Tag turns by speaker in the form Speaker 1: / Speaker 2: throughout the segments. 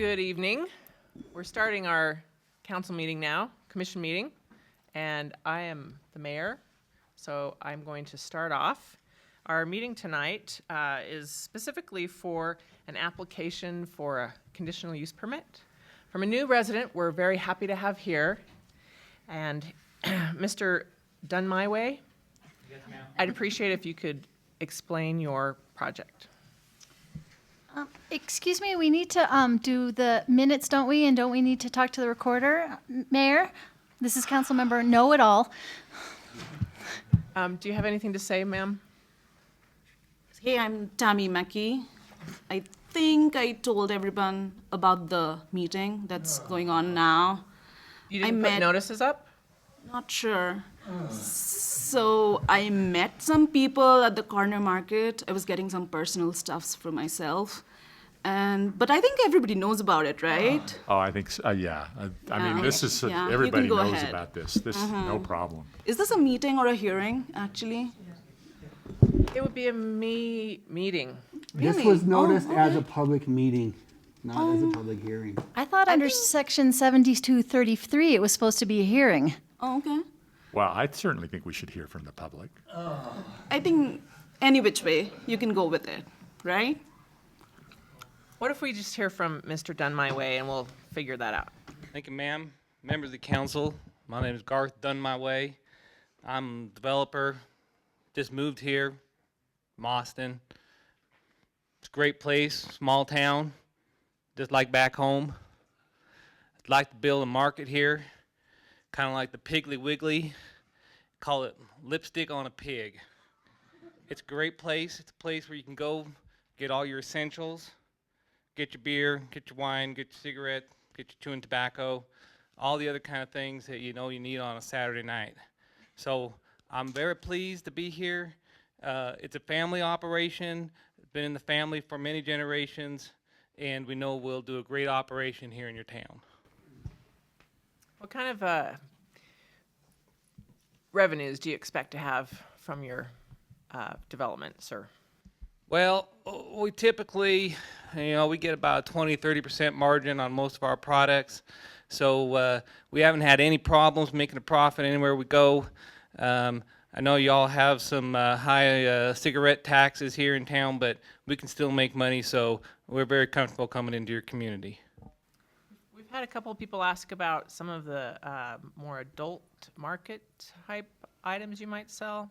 Speaker 1: Good evening. We're starting our council meeting now, commission meeting, and I am the mayor, so I'm going to start off. Our meeting tonight is specifically for an application for a conditional use permit from a new resident we're very happy to have here. And Mr. Dunmyway, yes, ma'am. I'd appreciate if you could explain your project.
Speaker 2: Excuse me, we need to do the minutes, don't we? And don't we need to talk to the recorder? Mayor, this is Councilmember Know-It-All.
Speaker 1: Do you have anything to say, ma'am?
Speaker 3: Hey, I'm Tammy Mackey. I think I told everyone about the meeting that's going on now.
Speaker 1: You didn't put notices up?
Speaker 3: Not sure. So I met some people at the corner market. I was getting some personal stuffs for myself. But I think everybody knows about it, right?
Speaker 4: Oh, I think, yeah. I mean, this is,
Speaker 3: Yeah, you
Speaker 4: everybody
Speaker 3: can go
Speaker 4: knows
Speaker 3: ahead.
Speaker 4: about this. This is no problem.
Speaker 3: Is this a meeting or a hearing, actually?
Speaker 1: It would be a meeting.
Speaker 5: This
Speaker 3: Really?
Speaker 5: was noticed
Speaker 3: Oh,
Speaker 5: as a public meeting, not as a public hearing.
Speaker 2: I thought under section 7233 it was supposed to be a hearing.
Speaker 3: Oh, okay.
Speaker 4: Well, I certainly think we should hear from the public.
Speaker 3: I think any which way, you can go with it, right?
Speaker 1: What if we just hear from Mr. Dunmyway and we'll figure that out?
Speaker 6: Thank you, ma'am. Members of the council, my name is Garth Dunmyway. I'm a developer, just moved here from Austin. It's a great place, small town, just like back home. I'd like to build a market here, kind of like the Piggly Wiggly. Call it lipstick on a pig. It's a great place. It's a place where you can go get all your essentials. Get your beer, get your wine, get your cigarette, get your chewing tobacco, all the other kind of things that you know you need on a Saturday night. So I'm very pleased to be here. It's a family operation, been in the family for many generations, and we know we'll do a great operation here in your town.
Speaker 1: What kind of revenues do you expect to have from your development, sir?
Speaker 6: Well, we typically, we get about a 20-30% margin on most of our products. So we haven't had any problems making a profit anywhere we go. I know y'all have some high cigarette taxes here in town, but we can still make money, so we're very comfortable coming into your community.
Speaker 1: We've had a couple of people ask about some of the more adult market type items you might sell.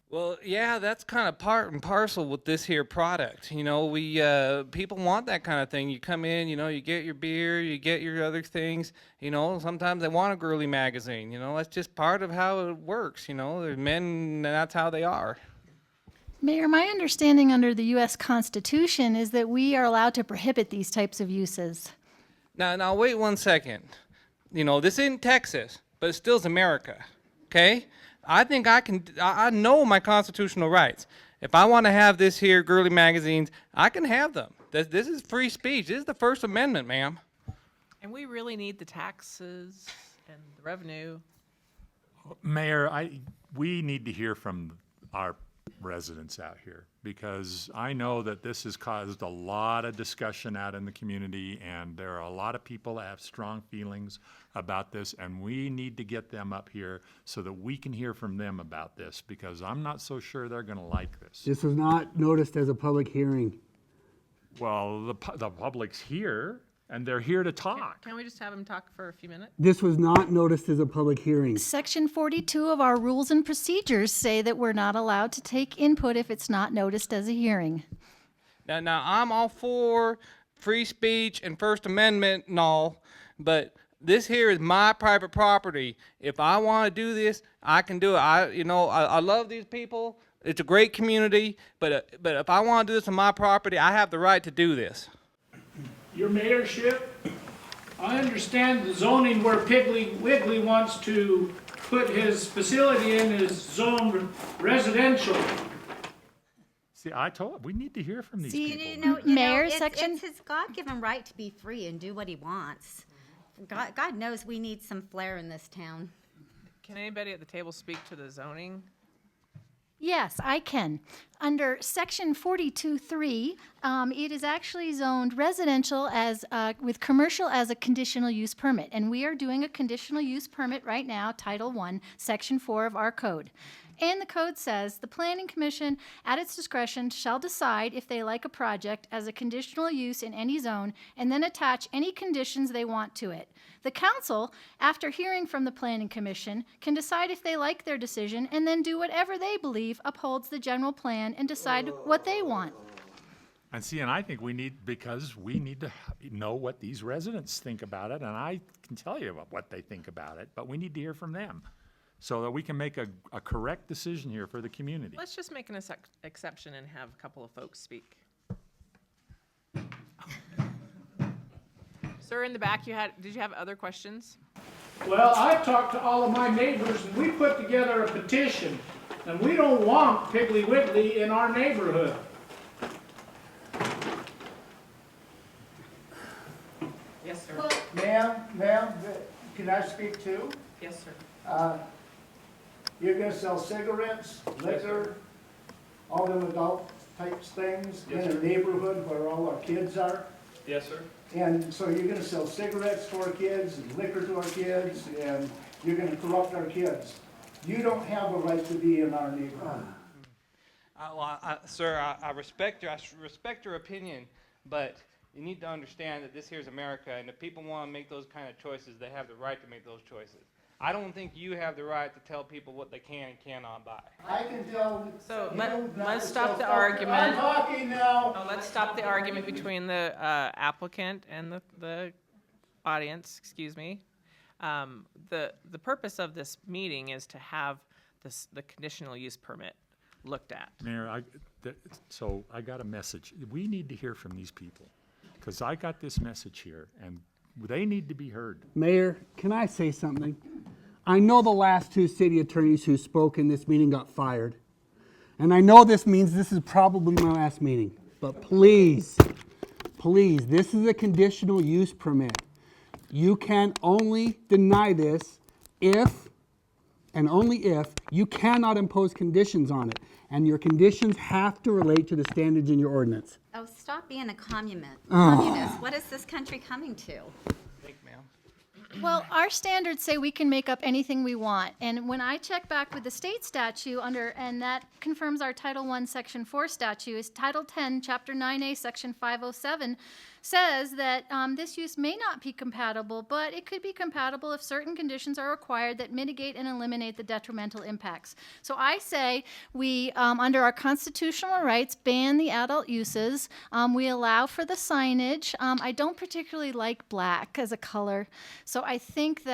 Speaker 6: Well, yeah, that's kind of part and parcel with this here product. We people want that kind of thing. You come in, you get your beer, you get your other things. Sometimes they want a girly magazine. That's just part of how it works. There's men, and that's how they are.
Speaker 2: Mayor, my understanding under the U.S. Constitution is that we are allowed to prohibit these types of uses.
Speaker 6: Now, wait 1 second. This isn't Texas, but it still's America, okay? I think I know my constitutional rights. If I want to have this here girly magazines, I can have them. This is free speech. This is the First Amendment, ma'am.
Speaker 1: And we really need the taxes and the revenue.
Speaker 4: Mayor, we need to hear from our residents out here, because I know that this has caused a lot of discussion out in the community, and there are a lot of people that have strong feelings about this, and we need to get them up here so that we can hear from them about this, because I'm not so sure they're going to like this.
Speaker 5: This was not noticed as a public hearing.
Speaker 4: Well, the public's here, and they're here to talk.
Speaker 1: Can we just have him talk for a few minutes?
Speaker 5: This was not noticed as a public hearing.
Speaker 2: Section 42 of our rules and procedures say that we're not allowed to take input if it's not noticed as a hearing.
Speaker 6: Now I'm all for free speech and First Amendment and all, but this here is my private property. If I want to do this, I can do it. I love these people. It's a great community, but if I want to do this on my property, I have the right to do this.
Speaker 7: Your mayorship, I understand the zoning where Piggly Wiggly wants to put his facility in is zoned residential.
Speaker 4: See, we need to hear from these people.
Speaker 2: Mayor,
Speaker 8: it's
Speaker 2: section-
Speaker 8: his God-given right to be free and do what he wants. God knows we need some flair in this town.
Speaker 1: Can anybody at the table speak to the zoning?
Speaker 2: Yes, I can. Under section 42.3, it is actually zoned residential as, with commercial as a conditional use permit. And we are doing a conditional use permit right now, Title I, Section 4 of our code. And the code says, the planning commission, at its discretion, shall decide if they like a project as a conditional use in any zone, and then attach any conditions they want to it. The council, after hearing from the planning commission, can decide if they like their decision, and then do whatever they believe upholds the general plan and decide what they want.
Speaker 4: And see, and I think we need, because we need to know what these residents think about it, and I can tell you what they think about it, but we need to hear from them so that we can make a correct decision here for the community.
Speaker 1: Let's just make an exception and have a couple of folks speak. Sir, in the back, did you have other questions?
Speaker 7: Well, I talked to all of my neighbors and we put together a petition and we don't want Piggly Wiggly in our neighborhood.
Speaker 1: Yes, sir.
Speaker 9: Ma'am, can I speak too?
Speaker 1: Yes, sir.
Speaker 9: You're gonna sell cigarettes, liquor, all them adult types things in a neighborhood where all our kids are?
Speaker 7: Yes, sir.
Speaker 9: And so you're gonna sell cigarettes to our kids and liquor to our kids, and you're gonna corrupt our kids. You don't have a right to be in our neighborhood.
Speaker 6: Sir, I respect your opinion, but you need to understand that this here's America, and if people want to make those kind of choices, they have the right to make those choices. I don't think you have the right to tell people what they can and cannot buy.
Speaker 9: I can tell.
Speaker 1: So
Speaker 9: you
Speaker 1: let's
Speaker 9: not to
Speaker 1: stop
Speaker 9: sell
Speaker 1: the
Speaker 9: stuff.
Speaker 1: argument.
Speaker 9: I'm talking now.
Speaker 1: Oh, let's stop the argument between the applicant and the audience, excuse me. The purpose of this meeting is to have the conditional use permit looked at.
Speaker 4: Mayor, so I got a message. We need to hear from these people, because I got this message here, and they need to be heard.
Speaker 5: Mayor, can I say something? I know the last two city attorneys who spoke in this meeting got fired. And I know this means this is probably my last meeting. But please, this is a conditional use permit. You can only deny this if, and only if, you cannot impose conditions on it. And your conditions have to relate to the standards in your ordinance.
Speaker 8: Oh, stop being a communist. What is this country coming to?
Speaker 6: Thank you, ma'am.
Speaker 2: Well, our standards say we can make up anything we want. And when I check back with the state statute and that confirms our Title I, Section 4 statute, is Title 10, Chapter 9A, Section 507, says that this use may not be compatible, but it could be compatible if certain conditions are required that mitigate and eliminate the detrimental impacts. So I say we, under our constitutional rights, ban the adult uses. We allow for the signage. I don't particularly like black as a color, so I think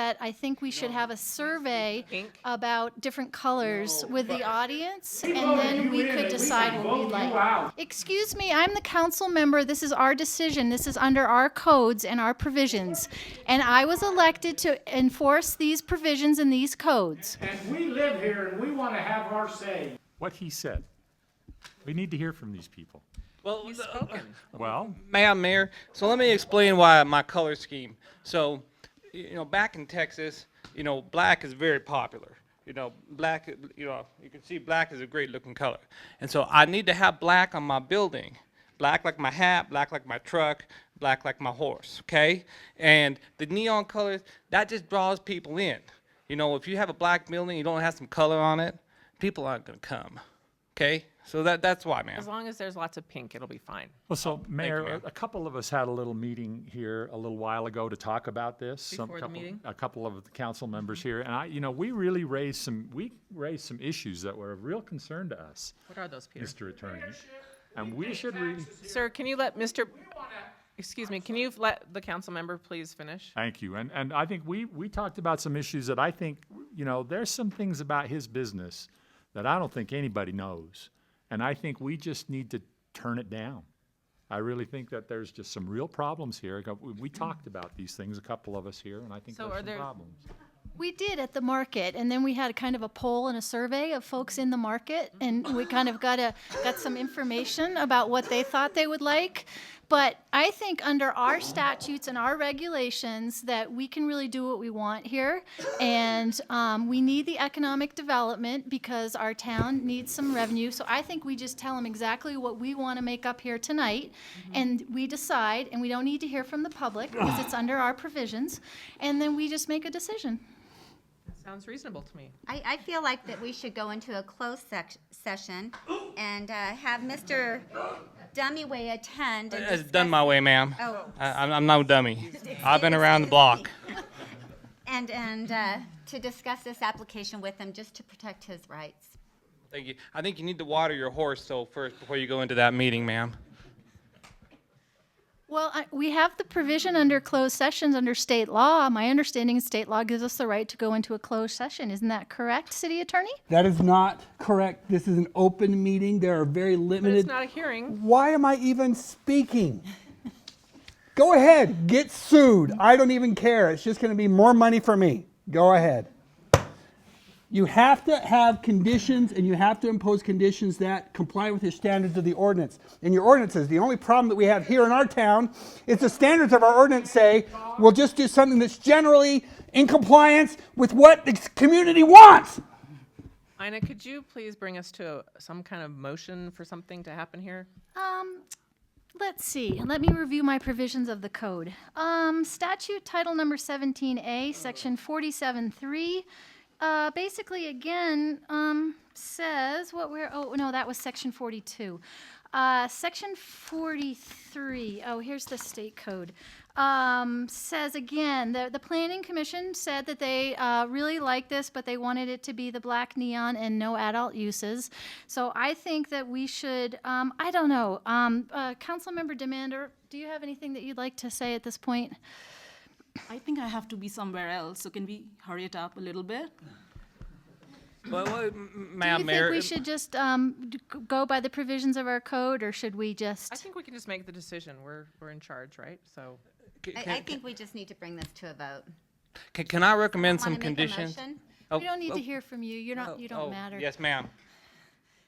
Speaker 2: we should have a survey
Speaker 1: Pink?
Speaker 2: about different colors with the audience,
Speaker 7: We
Speaker 2: and
Speaker 7: voted
Speaker 2: then
Speaker 7: you
Speaker 2: we
Speaker 7: in
Speaker 2: could
Speaker 7: and we
Speaker 2: decide
Speaker 7: can
Speaker 2: what we'd
Speaker 7: vote
Speaker 2: like.
Speaker 7: you out.
Speaker 2: Excuse me, I'm the council member. This is our decision. This is under our codes and our provisions. And I was elected to enforce these provisions and these codes.
Speaker 7: And we live here and we want to have our say.
Speaker 4: What he said. We need to hear from these people.
Speaker 6: Well,
Speaker 1: He's spoken.
Speaker 4: Well,
Speaker 6: Ma'am, Mayor, so let me explain why my color scheme. So, back in Texas, black is very popular. Black, you can see black is a great looking color. And so I need to have black on my building. Black like my hat, black like my truck, black like my horse, okay? And the neon colors, that just draws people in. If you have a black building, you don't have some color on it, people aren't gonna come, okay? So that's why, ma'am.
Speaker 1: As long as there's lots of pink, it'll be fine.
Speaker 4: well, so Mayor,
Speaker 6: ma'am.
Speaker 4: a couple of us had a little meeting here a little while ago to talk about this.
Speaker 1: Before the meeting?
Speaker 4: A couple of the council members here, and we really raised some issues that were of real concern to us,
Speaker 1: What are those, Peter?
Speaker 4: Mr. Attorney. And we should really,
Speaker 1: Sir, can you let excuse me, can you let the council member please finish?
Speaker 4: thank you. And I think we talked about some issues that I think, there's some things about his business that I don't think anybody knows. And I think we just need to turn it down. I really think that there's just some real problems here. We talked about these things, a couple of us here, and I think
Speaker 1: So
Speaker 4: there's
Speaker 1: are
Speaker 4: some
Speaker 1: there-
Speaker 4: problems.
Speaker 2: We did at the market, and then we had kind of a poll and a survey of folks in the market, and we kind of got some information about what they thought they would like. But I think under our statutes and our regulations that we can really do what we want here, and we need the economic development because our town needs some revenue. So I think we just tell them exactly what we want to make up here tonight, and we decide, and we don't need to hear from the public because it's under our provisions, and then we just make a decision.
Speaker 1: Sounds reasonable to me.
Speaker 8: I feel like that we should go into a closed session and have Mr. Dummyway attend. And
Speaker 6: It's
Speaker 8: discuss-
Speaker 6: done my way, ma'am.
Speaker 8: Oh.
Speaker 6: I'm no dummy. I've been around the block.
Speaker 8: And to discuss this application with him, just to protect his rights.
Speaker 6: Thank you. I think you need to water your horse though first before you go into that meeting, ma'am.
Speaker 2: Well, we have the provision under closed sessions under state law. My understanding is state law gives us the right to go into a closed session. Isn't that correct, City Attorney?
Speaker 5: That is not correct. This is an open meeting. There are very
Speaker 1: But
Speaker 5: limited.
Speaker 1: it's not a hearing.
Speaker 5: Why am I even speaking? Go ahead, get sued. I don't even care. It's just going to be more money for me. Go ahead. You have to have conditions, and you have to impose conditions that comply with your standards of the ordinance. And your ordinances, the only problem that we have here in our town is the standards of our ordinance say we'll just do something that's generally in compliance with what the community wants.
Speaker 1: Ina, could you please bring us to some kind of motion for something to happen here?
Speaker 2: Let's see. Let me review my provisions of the code. Statute title number 17A, section 47.3. Basically, again, says what we're, oh, no, that was section 42. Section 43, oh, here's the state code. Says again, the planning commission said that they really like this, but they wanted it to be the black neon and no adult uses. So I think that we should, I don't know, Councilmember Demander, do you have anything that you'd like to say at this point?
Speaker 3: I think I have to be somewhere else, so can we hurry it up a little bit?
Speaker 6: Well,
Speaker 2: Do you
Speaker 6: Madam
Speaker 2: think
Speaker 6: Mayor,
Speaker 2: we should just go by the provisions of our code, or should we just?
Speaker 1: I think we can just make the decision. We're in charge, right? So,
Speaker 8: I think we just need to bring this to a vote.
Speaker 6: can I recommend some
Speaker 8: Want to make a
Speaker 6: conditions?
Speaker 8: motion?
Speaker 6: Oh,
Speaker 2: We don't need
Speaker 6: oh,
Speaker 2: to hear from you. You
Speaker 6: oh,
Speaker 2: don't matter.
Speaker 6: Yes, ma'am.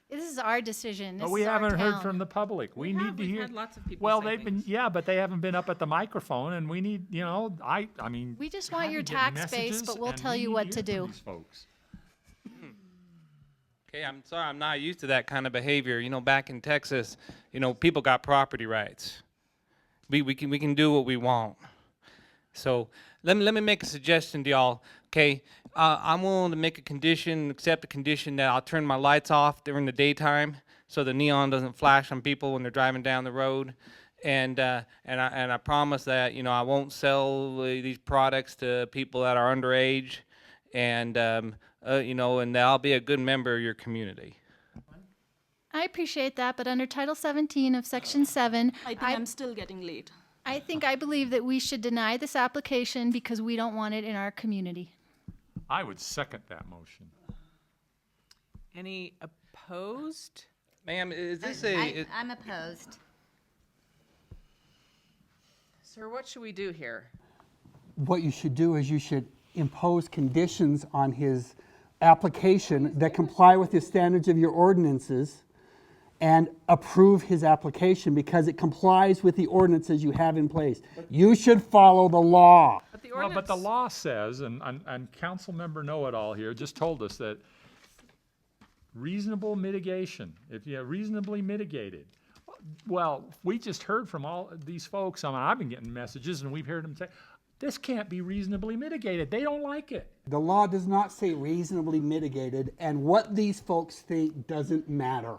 Speaker 2: This is our decision. This
Speaker 4: But we
Speaker 2: is our
Speaker 4: haven't heard
Speaker 2: town.
Speaker 4: from the public. We need to
Speaker 1: we've
Speaker 4: hear.
Speaker 1: had lots of people
Speaker 4: Well,
Speaker 1: say
Speaker 4: they've been,
Speaker 1: things.
Speaker 4: yeah, but they haven't been up at the microphone, and we need, I mean.
Speaker 2: We just want
Speaker 4: God,
Speaker 2: your
Speaker 4: we get
Speaker 2: tax base,
Speaker 4: messages,
Speaker 2: but we'll
Speaker 4: and
Speaker 2: tell
Speaker 4: we
Speaker 2: you
Speaker 4: need
Speaker 2: what
Speaker 4: hear
Speaker 2: to
Speaker 4: from
Speaker 2: do.
Speaker 4: these folks.
Speaker 6: Okay, I'm sorry, I'm not used to that kind of behavior. You know, back in Texas, people got property rights. We can do what we want. So let me make a suggestion to y'all. Okay, I'm willing to make a condition, accept a condition that I'll turn my lights off during the daytime so the neon doesn't flash on people when they're driving down the road. And I promise that I won't sell these products to people that are underage, and and that I'll be a good member of your community.
Speaker 2: I appreciate that, but under Title 17 of Section 7,
Speaker 3: I think I'm still getting late.
Speaker 2: I believe that we should deny this application because we don't want it in our community.
Speaker 4: I would second that motion.
Speaker 1: any opposed?
Speaker 6: Ma'am, is this
Speaker 8: I'm opposed.
Speaker 1: Sir, what should we do here?
Speaker 5: What you should do is you should impose conditions on his application that comply with the standards of your ordinances and approve his application because it complies with the ordinances you have in place. You should follow the law.
Speaker 1: But the
Speaker 4: Well,
Speaker 1: ordinance.
Speaker 4: but the law says, and Councilmember Know-It-All here just told us that reasonable mitigation, if you reasonably mitigated. Well, we just heard from all these folks, I've been getting messages and we've heard them say, this can't be reasonably mitigated. They don't like it.
Speaker 5: The law does not say reasonably mitigated, and what these folks think doesn't matter.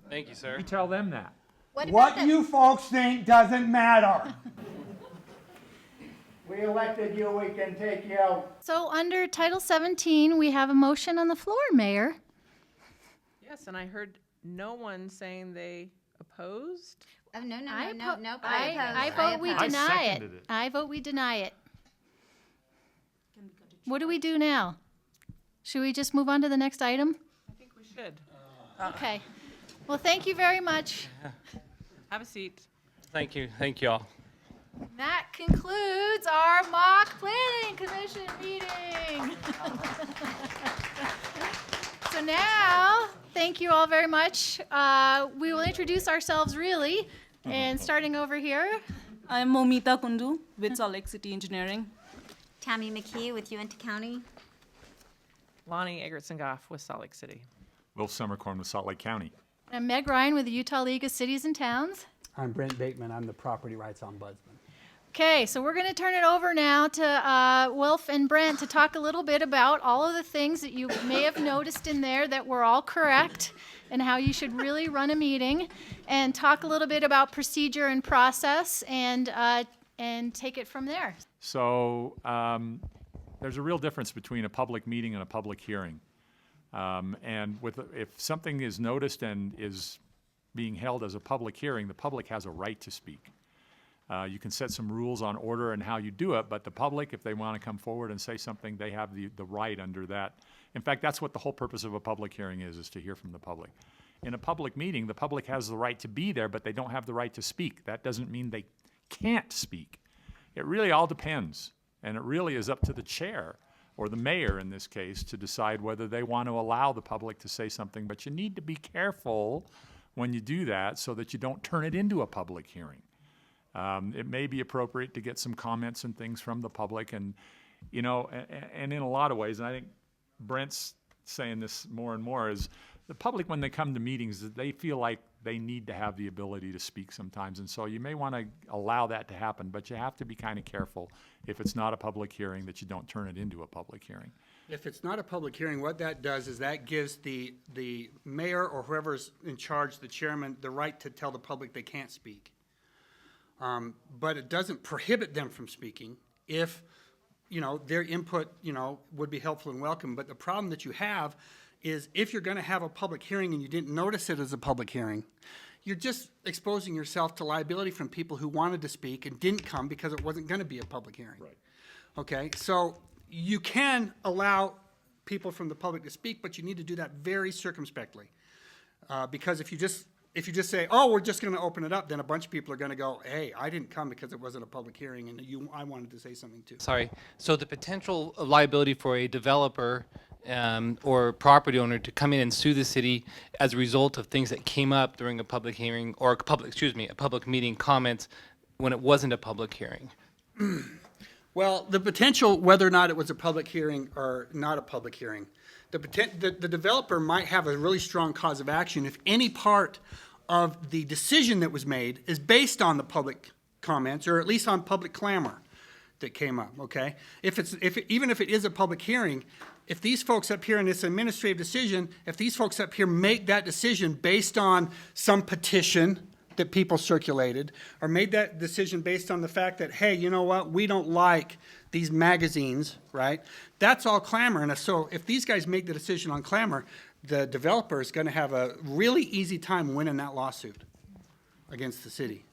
Speaker 6: Thank you, sir.
Speaker 4: You tell them that.
Speaker 8: What about
Speaker 5: What
Speaker 8: the-
Speaker 5: you folks think doesn't matter.
Speaker 9: We elected you, we can take you out.
Speaker 2: So under Title 17, we have a motion on the floor, Mayor.
Speaker 1: Yes, and I heard no one saying they opposed.
Speaker 8: Oh, no, no,
Speaker 2: I
Speaker 8: no, no,
Speaker 2: oppo-
Speaker 8: no.
Speaker 2: I vote we
Speaker 8: oppose.
Speaker 2: deny it.
Speaker 4: seconded it.
Speaker 2: I vote we deny it. What do we do now? Should we just move on to the next item?
Speaker 1: I think we should.
Speaker 2: Okay. Well, thank you very much.
Speaker 1: Have a seat.
Speaker 6: Thank you all.
Speaker 2: That concludes our mock planning commission meeting. So now, thank you all very much. We will introduce ourselves really, and starting over here.
Speaker 3: I'm Momita Kundu with Salt Lake City Engineering.
Speaker 8: Tammy McKee with Uintah County.
Speaker 1: Lonnie Egertson-Goff with Salt Lake City.
Speaker 4: Will Summercorn with Salt Lake County.
Speaker 2: I'm Meg Ryan with the Utah League of Cities and Towns.
Speaker 5: I'm Brent Bateman. I'm the property rights ombudsman.
Speaker 2: Okay, so we're going to turn it over now to Wilf and Brent to talk a little bit about all of the things that you may have noticed in there that were all correct and how you should really run a meeting, and talk a little bit about procedure and process, and take it from there.
Speaker 4: So there's a real difference between a public meeting and a public hearing. And if something is noticed and is being held as a public hearing, the public has a right to speak. You can set some rules on order and how you do it, but the public, if they want to come forward and say something, they have the right under that. In fact, that's what the whole purpose of a public hearing is to hear from the public. In a public meeting, the public has the right to be there, but they don't have the right to speak. That doesn't mean they can't speak. It really all depends, and it really is up to the chair, or the mayor in this case, to decide whether they want to allow the public to say something. But you need to be careful when you do that so that you don't turn it into a public hearing. It may be appropriate to get some comments and things from the public, and you know, and in a lot of ways, and I think Brent's saying this more and more, is the public, when they come to meetings, they feel like they need to have the ability to speak sometimes, and so you may want to allow that to happen, but you have to be kind of careful if it's not a public hearing that you don't turn it into a public hearing.
Speaker 5: If it's not a public hearing, what that does is that gives the mayor or whoever's in charge, the chairman, the right to tell the public they can't speak. But it doesn't prohibit them from speaking if, you know, their input, you know, would be helpful and welcome. But the problem that you have is if you're going to have a public hearing and you didn't notice it as a public hearing, you're just exposing yourself to liability from people who wanted to speak and didn't come because it wasn't going to be a public hearing.
Speaker 4: Right.
Speaker 5: Okay, so you can allow people from the public to speak, but you need to do that very circumspectly. Because if you just say, oh, we're just going to open it up, then a bunch of people are going to go, hey, I didn't come because it wasn't a public hearing, and I wanted to say something too.
Speaker 6: Sorry. So the potential of liability for a developer or property owner to come in and sue the city as a result of things that came up during a public hearing, or a public meeting comments when it wasn't a public hearing.
Speaker 5: Well, the potential, whether or not it was a public hearing or not a public hearing, the developer might have a really strong cause of action if any part of the decision that was made is based on the public comments, or at least on public clamor that came up, okay? Even if it is a public hearing, if these folks up here in this administrative decision, if these folks up here make that decision based on some petition that people circulated, or made that decision based on the fact that, hey, you know what, we don't like these magazines, right? That's all clamor. And so if these guys make the decision on clamor, the developer is going to have a really easy time winning that lawsuit against the city.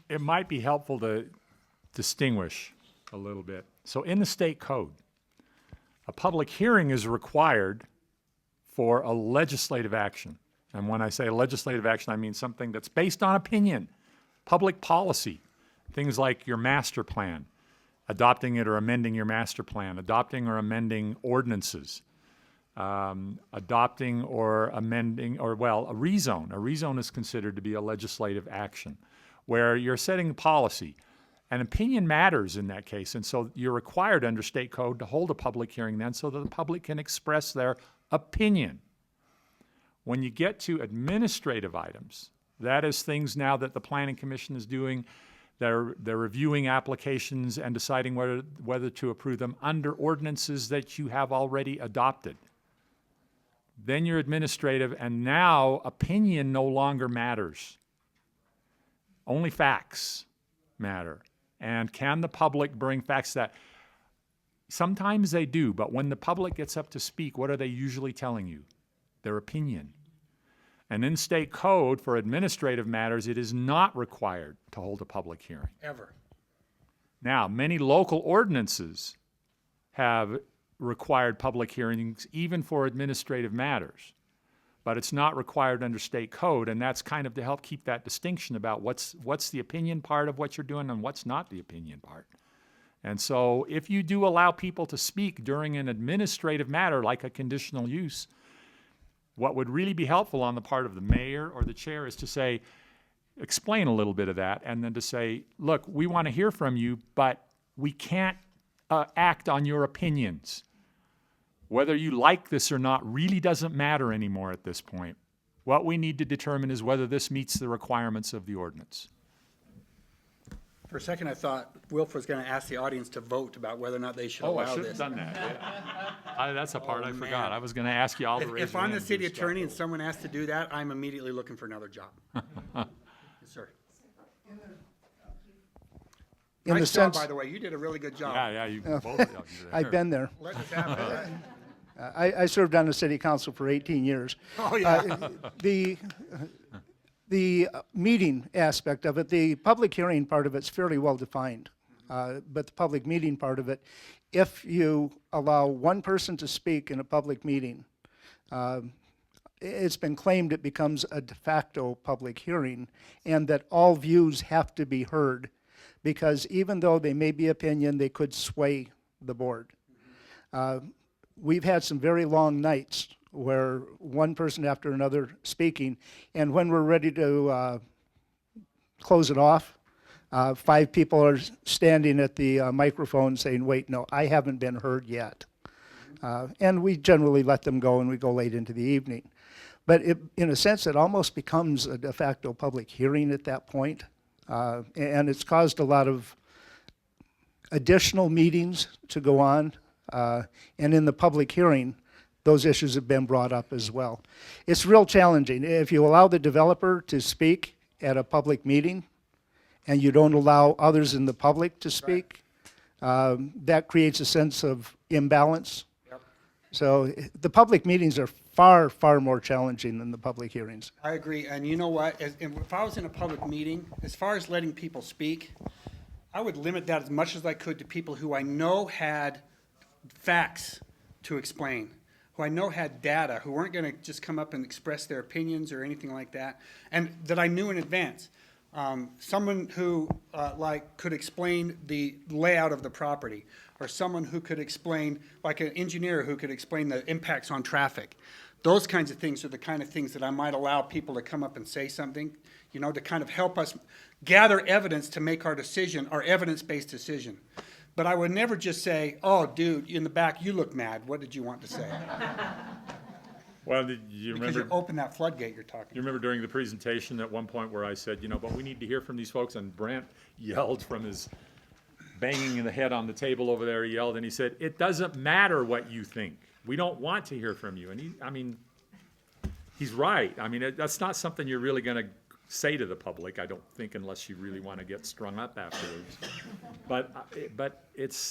Speaker 4: It might be helpful to distinguish a little bit. So in the state code, a public hearing is required for a legislative action. And when I say legislative action, I mean something that's based on opinion, public policy, things like your master plan, adopting it or amending your master plan, adopting or amending ordinances, adopting or amending, or well, a rezone. A rezone is considered to be a legislative action where you're setting policy. And opinion matters in that case, and so you're required under state code to hold a public hearing then so that the public can express their opinion. When you get to administrative items, that is things now that the Planning Commission is doing. They're reviewing applications and deciding whether to approve them under ordinances that you have already adopted. Then you're administrative, and now opinion no longer matters. Only facts matter. And can the public bring facts that? Sometimes they do, but when the public gets up to speak, what are they usually telling you? Their opinion. And in state code for administrative matters, it is not required to hold a public hearing.
Speaker 5: Ever.
Speaker 4: Now, many local ordinances have required public hearings even for administrative matters. but it's not required under state code, and that's kind of to help keep that distinction about what's the opinion part of what you're doing and what's not the opinion part. And so if you do allow people to speak during an administrative matter like a conditional use, what would really be helpful on the part of the mayor or the chair is to say, explain a little bit of that, and then to say, look, we want to hear from you, but we can't act on your opinions. Whether you like this or not really doesn't matter anymore at this point. What we need to determine is whether this meets the requirements of the ordinance.
Speaker 5: For a second, I thought Wilf was going to ask the audience to vote about whether or not they should
Speaker 4: Oh, I
Speaker 5: allow
Speaker 4: should
Speaker 5: this.
Speaker 4: have done that, yeah. That's a part I forgot. I was gonna ask you all to raise your
Speaker 5: If I'm the
Speaker 4: hand
Speaker 5: city
Speaker 4: and do
Speaker 5: attorney and
Speaker 4: stuff.
Speaker 5: someone asks to do that, I'm immediately looking for another job. Yes, sir.
Speaker 9: In the
Speaker 5: Nice job,
Speaker 9: sense,
Speaker 5: by the way. You did a really good job.
Speaker 4: Yeah, you both of y'all did
Speaker 9: I've been there.
Speaker 5: Let us have it.
Speaker 9: I served on the city council for 18 years.
Speaker 5: Oh, yeah.
Speaker 9: The meeting aspect of it, the public hearing part of it's fairly well defined. But the public meeting part of it, if you allow one person to speak in a public meeting, it's been claimed it becomes a de facto public hearing, and that all views have to be heard, because even though they may be opinion, they could sway the board. We've had some very long nights where one person after another speaking, and when we're ready to close it off, 5 people are standing at the microphone saying, wait, no, I haven't been heard yet. And we generally let them go, and we go late into the evening. But in a sense, it almost becomes a de facto public hearing at that point. And it's caused a lot of additional meetings to go on. And in the public hearing, those issues have been brought up as well. It's real challenging. If you allow the developer to speak at a public meeting and you don't allow others in the public to speak, that creates a sense of imbalance.
Speaker 5: Yep.
Speaker 9: So the public meetings are far, far more challenging than the public hearings.
Speaker 5: I agree, and you know what, if I was in a public meeting, as far as letting people speak, I would limit that as much as I could to people who I know had facts to explain, who I know had data, who weren't gonna just come up and express their opinions or anything like that, and that I knew in advance. Someone who could explain the layout of the property, or someone who could explain, like an engineer who could explain the impacts on traffic. Those kinds of things are the kind of things that I might allow people to come up and say something, you know, to kind of help us gather evidence to make our decision, our evidence-based decision. But I would never just say, oh, dude, in the back, you look mad. What did you want to say?
Speaker 4: Well, you
Speaker 5: Because
Speaker 4: remember,
Speaker 5: you open that floodgate you're talking
Speaker 4: you remember during the presentation at one point where I said, you know, but we need to hear from these folks, and Brent yelled from his banging the head on the table over there, he yelled, and he said, it doesn't matter what you think. We don't want to hear from you. And he's right. I mean, that's not something you're really gonna say to the public, I don't think, unless you really want to get strung up afterwards. But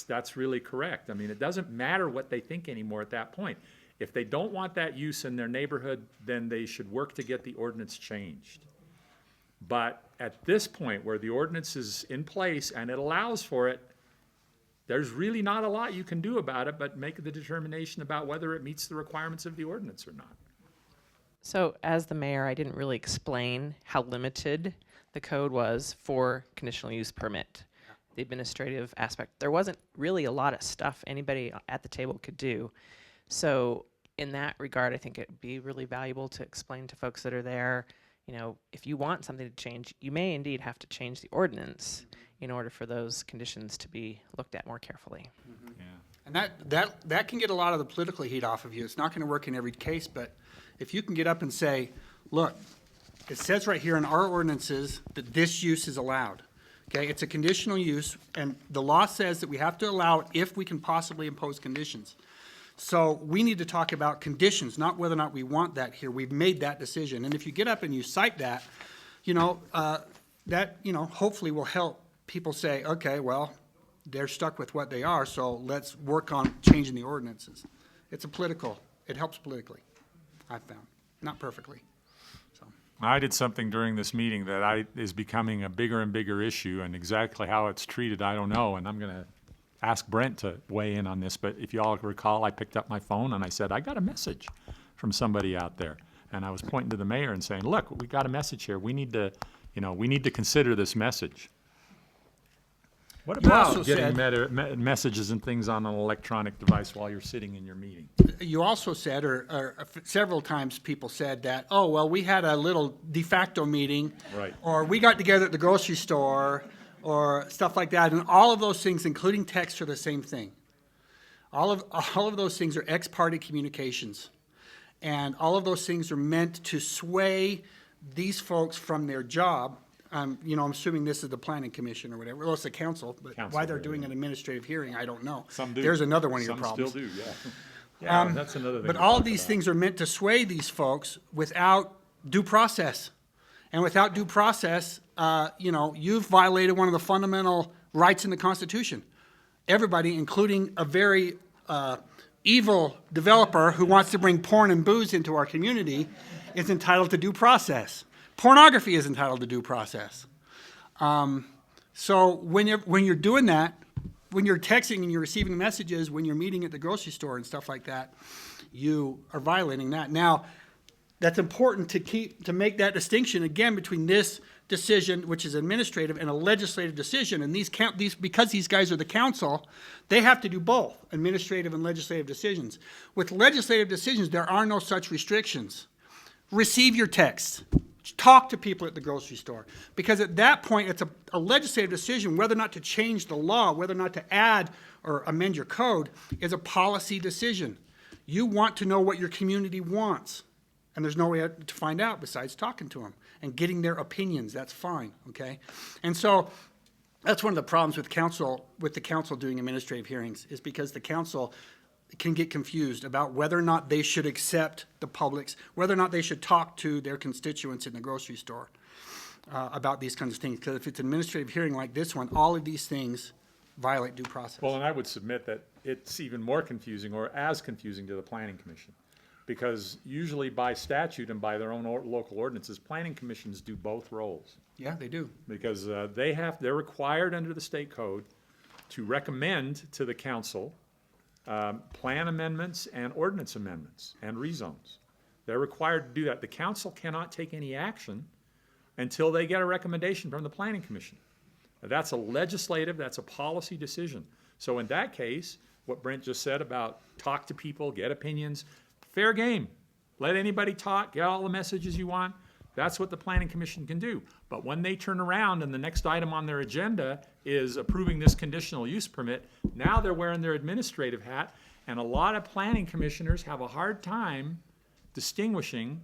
Speaker 4: that's really correct. I mean, it doesn't matter what they think anymore at that point. If they don't want that use in their neighborhood, then they should work to get the ordinance changed. But at this point, where the ordinance is in place and it allows for it, there's really not a lot you can do about it, but make the determination about whether it meets the requirements of the ordinance or not.
Speaker 1: So as the mayor, I didn't really explain how limited the code was for conditional use permit, the administrative aspect. There wasn't really a lot of stuff anybody at the table could do. So in that regard, I think it'd be really valuable to explain to folks that are there, you know, if you want something to change, you may indeed have to change the ordinance in order for those conditions to be looked at more carefully.
Speaker 4: Yeah.
Speaker 5: And that can get a lot of the political heat off of you. It's not gonna work in every case, but if you can get up and say, look, it says right here in our ordinances that this use is allowed. Okay, it's a conditional use, and the law says that we have to allow it if we can possibly impose conditions. So we need to talk about conditions, not whether or not we want that here. We've made that decision. And if you get up and you cite that, hopefully will help people say, okay, well, they're stuck with what they are, so let's work on changing the ordinances. It helps politically, I've found. Not perfectly. So.
Speaker 4: I did something during this meeting that is becoming a bigger and bigger issue, and exactly how it's treated, I don't know, and I'm gonna ask Brent to weigh in on this, but if you all recall, I picked up my phone and I said, I got a message from somebody out there. And I was pointing to the mayor and saying, look, we got a message here. We need to, we need to consider this message. What
Speaker 5: You also
Speaker 4: about getting
Speaker 5: said-
Speaker 4: messages and things on an electronic device while you're sitting in your meeting?
Speaker 5: You also said, or several times people said that, oh, well, we had a little de facto meeting.
Speaker 4: Right.
Speaker 5: Or we got together at the grocery store, or stuff like that. And all of those things, including text, are the same thing. All of those things are ex parte communications. And all of those things are meant to sway these folks from their job. I'm assuming this is the planning commission or whatever. Well, it's the council, but
Speaker 4: Council,
Speaker 5: why they're
Speaker 4: yeah,
Speaker 5: doing
Speaker 4: yeah.
Speaker 5: an administrative hearing, I don't know.
Speaker 4: Some do.
Speaker 5: There's another one of your
Speaker 4: Some
Speaker 5: problems.
Speaker 4: still do, yeah. Yeah, that's another thing.
Speaker 5: But
Speaker 4: to
Speaker 5: all of
Speaker 4: talk
Speaker 5: these
Speaker 4: about.
Speaker 5: things are meant to sway these folks without due process. And without due process, you've violated one of the fundamental rights in the Constitution. Everybody, including a very evil developer who wants to bring porn and booze into our community, is entitled to due process. Pornography is entitled to due process. So when you're doing that, when you're texting and you're receiving messages, when you're meeting at the grocery store and stuff like that, you are violating that. Now, that's important to make that distinction again between this decision, which is administrative, and a legislative decision. And because these guys are the council, they have to do both, administrative and legislative decisions. With legislative decisions, there are no such restrictions. Receive your texts. Talk to people at the grocery store. Because at that point, it's a legislative decision whether or not to change the law, whether or not to add or amend your code, is a policy decision. You want to know what your community wants. And there's no way to find out besides talking to them and getting their opinions. That's fine, okay? And so that's one of the problems with the council doing administrative hearings, is because the council can get confused about whether or not they should accept the public's, whether or not they should talk to their constituents in the grocery store about these kinds of things. Because if it's an administrative hearing like this one, all of these things violate due process.
Speaker 4: Well, and I would submit that it's even more confusing, or as confusing, to the planning commission. Because usually by statute and by their own local ordinances, planning commissions do both roles.
Speaker 5: Yeah, they do.
Speaker 4: Because they're required under the state code to recommend to the council plan amendments and ordinance amendments and rezones. They're required to do that. The council cannot take any action until they get a recommendation from the planning commission. That's a legislative, that's a policy decision. So in that case, what Brent just said about talk to people, get opinions, fair game. Let anybody talk, get all the messages you want. That's what the planning commission can do. But when they turn around and the next item on their agenda is approving this conditional use permit, now they're wearing their administrative hat, and a lot of planning commissioners have a hard time distinguishing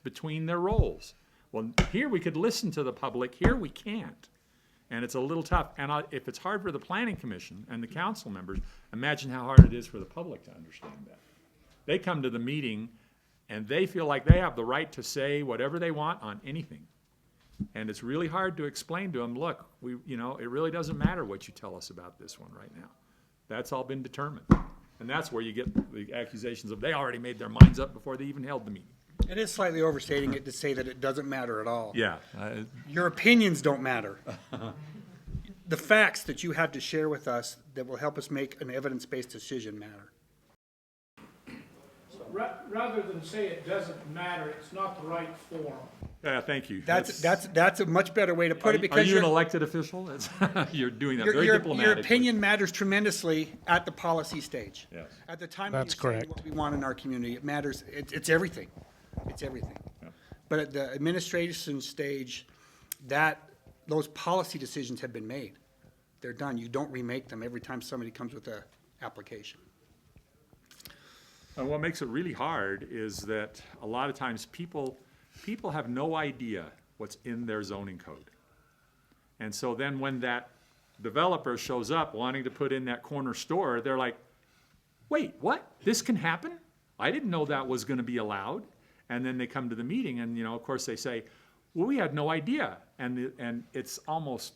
Speaker 4: between their roles. Well, here we could listen to the public, here we can't. And it's a little tough. And if it's hard for the planning commission and the council members, imagine how hard it is for the public to understand that. They come to the meeting and they feel like they have the right to say whatever they want on anything. And it's really hard to explain to them, look, it really doesn't matter what you tell us about this one right now. That's all been determined. And that's where you get the accusations of they already made their minds up before they even held the meeting.
Speaker 5: It is slightly overstating it to say that it doesn't matter at all.
Speaker 4: Yeah.
Speaker 5: Your opinions don't matter. The facts that you have to share with us that will help us make an evidence-based decision matter.
Speaker 7: Rather than say it doesn't matter, it's not the right form.
Speaker 4: Yeah, thank you.
Speaker 5: That's a much better way to put it,
Speaker 4: Are
Speaker 5: because
Speaker 4: you an elected official? You're doing that very
Speaker 5: your
Speaker 4: diplomatically.
Speaker 5: opinion matters tremendously at the policy stage.
Speaker 4: Yes.
Speaker 5: At the time
Speaker 9: That's
Speaker 5: that you say
Speaker 9: correct.
Speaker 5: what we want in our community, it matters. It's everything. It's everything. But at the administration stage, those policy decisions have been made. They're done. You don't remake them every time somebody comes with an application.
Speaker 4: And what makes it really hard is that a lot of times people have no idea what's in their zoning code. And so then when that developer shows up wanting to put in that corner store, they're like, wait, what? This can happen? I didn't know that was gonna be allowed. And then they come to the meeting and, of course they say, well, we had no idea. And it's almost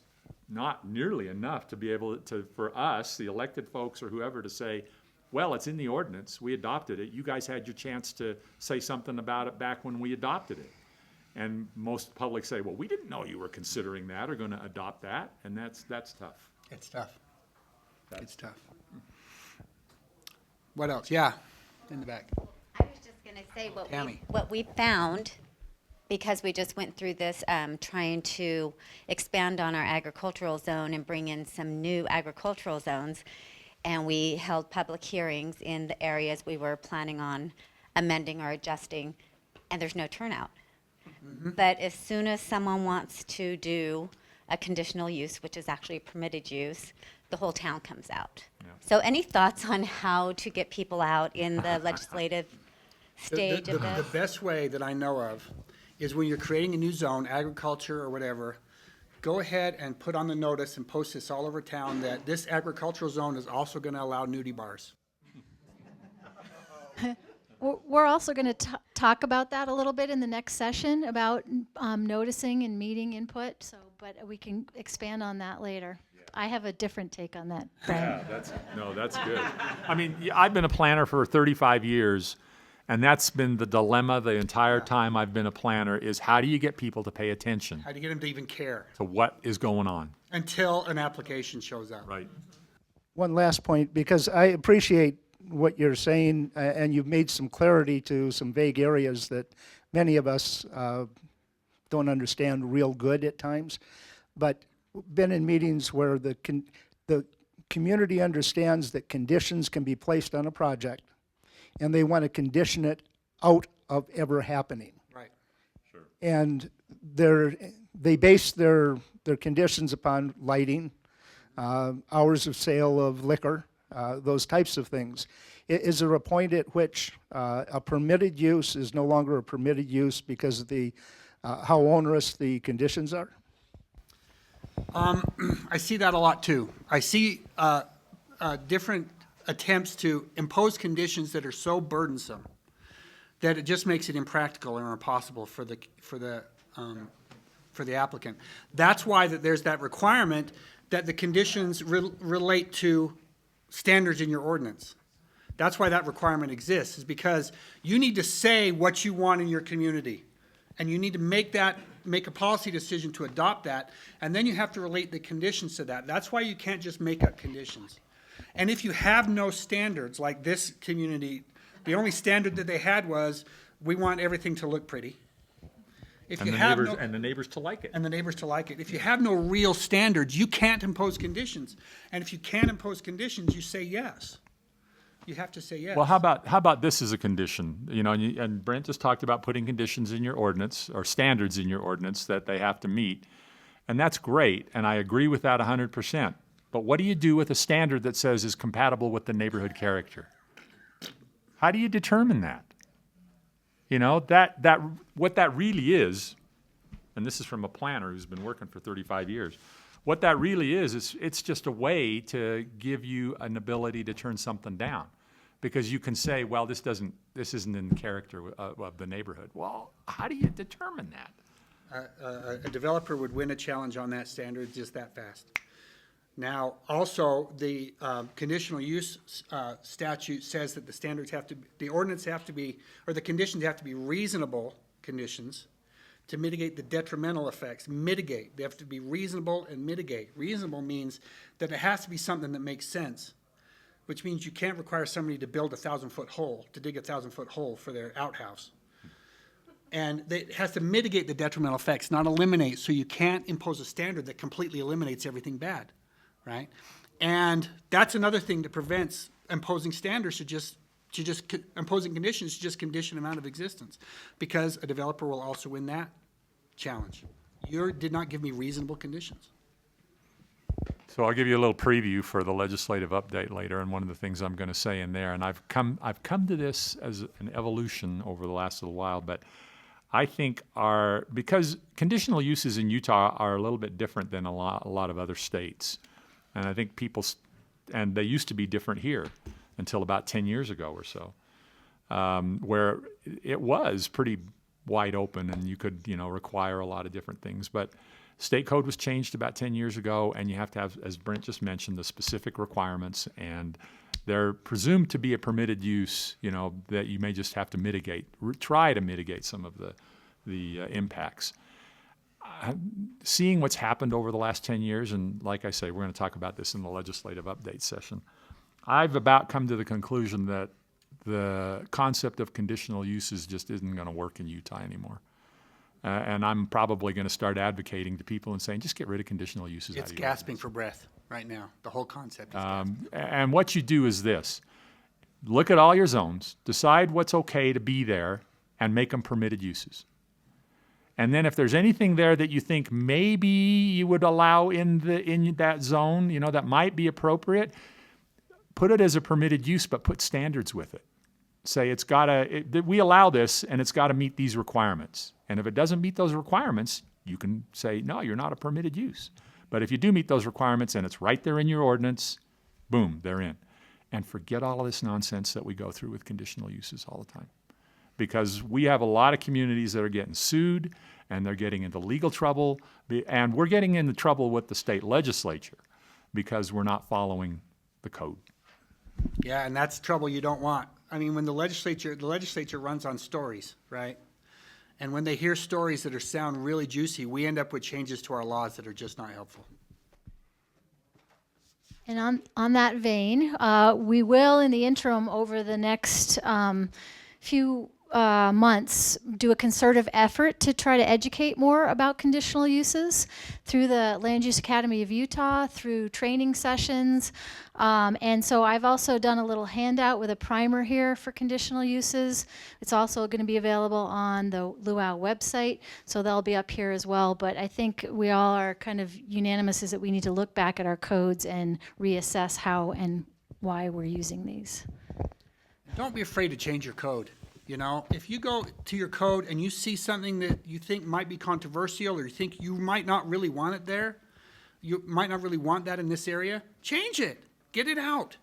Speaker 4: not nearly enough to be able to, for us, the elected folks or whoever, to say, well, it's in the ordinance, we adopted it, you guys had your chance to say something about it back when we adopted it. And most public say, well, we didn't know you were considering that or gonna adopt that, and that's tough.
Speaker 5: It's tough. It's tough. What else? Yeah, in the back.
Speaker 8: I was just going to say
Speaker 5: Tammy.
Speaker 8: what we found, because we just went through this, trying to expand on our agricultural zone and bring in some new agricultural zones. And we held public hearings in the areas we were planning on amending or adjusting, and there's no turnout. But as soon as someone wants to do a conditional use, which is actually a permitted use, the whole town comes out. So any thoughts on how to get people out in the legislative stage of
Speaker 5: The
Speaker 8: this?
Speaker 5: best way that I know of is when you're creating a new zone, agriculture or whatever, go ahead and put on the notice and post this all over town that this agricultural zone is also going to allow nudie bars.
Speaker 2: We're also going to talk about that a little bit in the next session, about noticing and meeting input, but we can expand on that later. I have a different take on that, Brian.
Speaker 4: Yeah, that's good. I mean, I've been a planner for 35 years, and that's been the dilemma the entire time I've been a planner, is how do you get people to pay attention
Speaker 5: How do you get them to even care
Speaker 4: to what is going on?
Speaker 5: until an application shows up?
Speaker 4: Right.
Speaker 9: One last point, because I appreciate what you're saying, and you've made some clarity to some vague areas that many of us don't understand real good at times. But been in meetings where the community understands that conditions can be placed on a project, and they want to condition it out of ever happening.
Speaker 5: Right.
Speaker 9: And they base their conditions upon lighting, hours of sale of liquor, those types of things. Is there a point at which a permitted use is no longer a permitted use because of how onerous the conditions are?
Speaker 5: I see that a lot too. I see different attempts to impose conditions that are so burdensome that it just makes it impractical or impossible for the applicant. That's why there's that requirement that the conditions relate to standards in your ordinance. That's why that requirement exists, is because you need to say what you want in your community. And you need to make a policy decision to adopt that, and then you have to relate the conditions to that. That's why you can't just make up conditions. And if you have no standards, like this community, the only standard that they had was, we want everything to look pretty. If
Speaker 4: And
Speaker 5: you
Speaker 4: the
Speaker 5: have
Speaker 4: neighbors,
Speaker 5: no,
Speaker 4: and the neighbors to like it.
Speaker 5: and the neighbors to like it. If you have no real standards, you can't impose conditions. And if you can't impose conditions, you say yes. You have to say yes.
Speaker 4: Well, how about this as a condition? You know, and Brent just talked about putting conditions in your ordinance, or standards in your ordinance that they have to meet. And that's great, and I agree with that 100%. But what do you do with a standard that says is compatible with the neighborhood character? How do you determine that? You know, what that really is, and this is from a planner who's been working for 35 years, what that really is it's just a way to give you an ability to turn something down. Because you can say, well, this isn't in the character of the neighborhood. Well, how do you determine that?
Speaker 5: A developer would win a challenge on that standard just that fast. Now, also, the conditional use statute says that the ordinance have to be, or the conditions have to be reasonable conditions to mitigate the detrimental effects. Mitigate, they have to be reasonable and mitigate. Reasonable means that it has to be something that makes sense, which means you can't require somebody to build a 1,000-foot hole, to dig a 1,000-foot hole for their outhouse. And it has to mitigate the detrimental effects, not eliminate, so you can't impose a standard that completely eliminates everything bad, right? And that's another thing that prevents imposing standards imposing conditions to just condition them out of existence, because a developer will also win that challenge. You did not give me reasonable conditions.
Speaker 4: So I'll give you a little preview for the legislative update later, and one of the things I'm going to say in there, and I've come to this as an evolution over the last little while, but I think because conditional uses in Utah are a little bit different than a lot of other states, and I think and they used to be different here until about 10 years ago or so, where it was pretty wide open and you could, require a lot of different things. But state code was changed about 10 years ago, and you have to have, as Brent just mentioned, the specific requirements, and they're presumed to be a permitted use, that you may just have to mitigate, try to mitigate some of the impacts. Seeing what's happened over the last 10 years, and like I say, we're going to talk about this in the legislative update session, I've about come to the conclusion that the concept of conditional uses just isn't going to work in Utah anymore. And I'm probably going to start advocating to people and saying, just get rid of conditional uses.
Speaker 5: It's gasping for breath right now. The whole concept is gasping.
Speaker 4: And what you do is this. Look at all your zones, decide what's okay to be there, and make them permitted uses. And then if there's anything there that you think maybe you would allow in that zone, you know, that might be appropriate, put it as a permitted use, but put standards with it. Say it's we allow this and it's got to meet these requirements. And if it doesn't meet those requirements, you can say, no, you're not a permitted use. But if you do meet those requirements and it's right there in your ordinance, boom, they're in. And forget all of this nonsense that we go through with conditional uses all the time. Because we have a lot of communities that are getting sued and they're getting into legal trouble. And we're getting into trouble with the state legislature because we're not following the code.
Speaker 5: Yeah, and that's trouble you don't want. I mean, when the legislature runs on stories, right? And when they hear stories that sound really juicy, we end up with changes to our laws that are just not helpful.
Speaker 2: And on that vein, we will, in the interim, over the next few months, do a concerted effort to try to educate more about conditional uses through the Land Use Academy of Utah, through training sessions. And so I've also done a little handout with a primer here for conditional uses. It's also going to be available on the Luau website, so they'll be up here as well. But I think we all are kind of unanimous is that we need to look back at our codes and reassess how and why we're using these.
Speaker 5: Don't be afraid to change your code. You know, if you go to your code and you see something that you think might be controversial or you think you might not really want it there, you might not really want that in this area, change it. Get it out.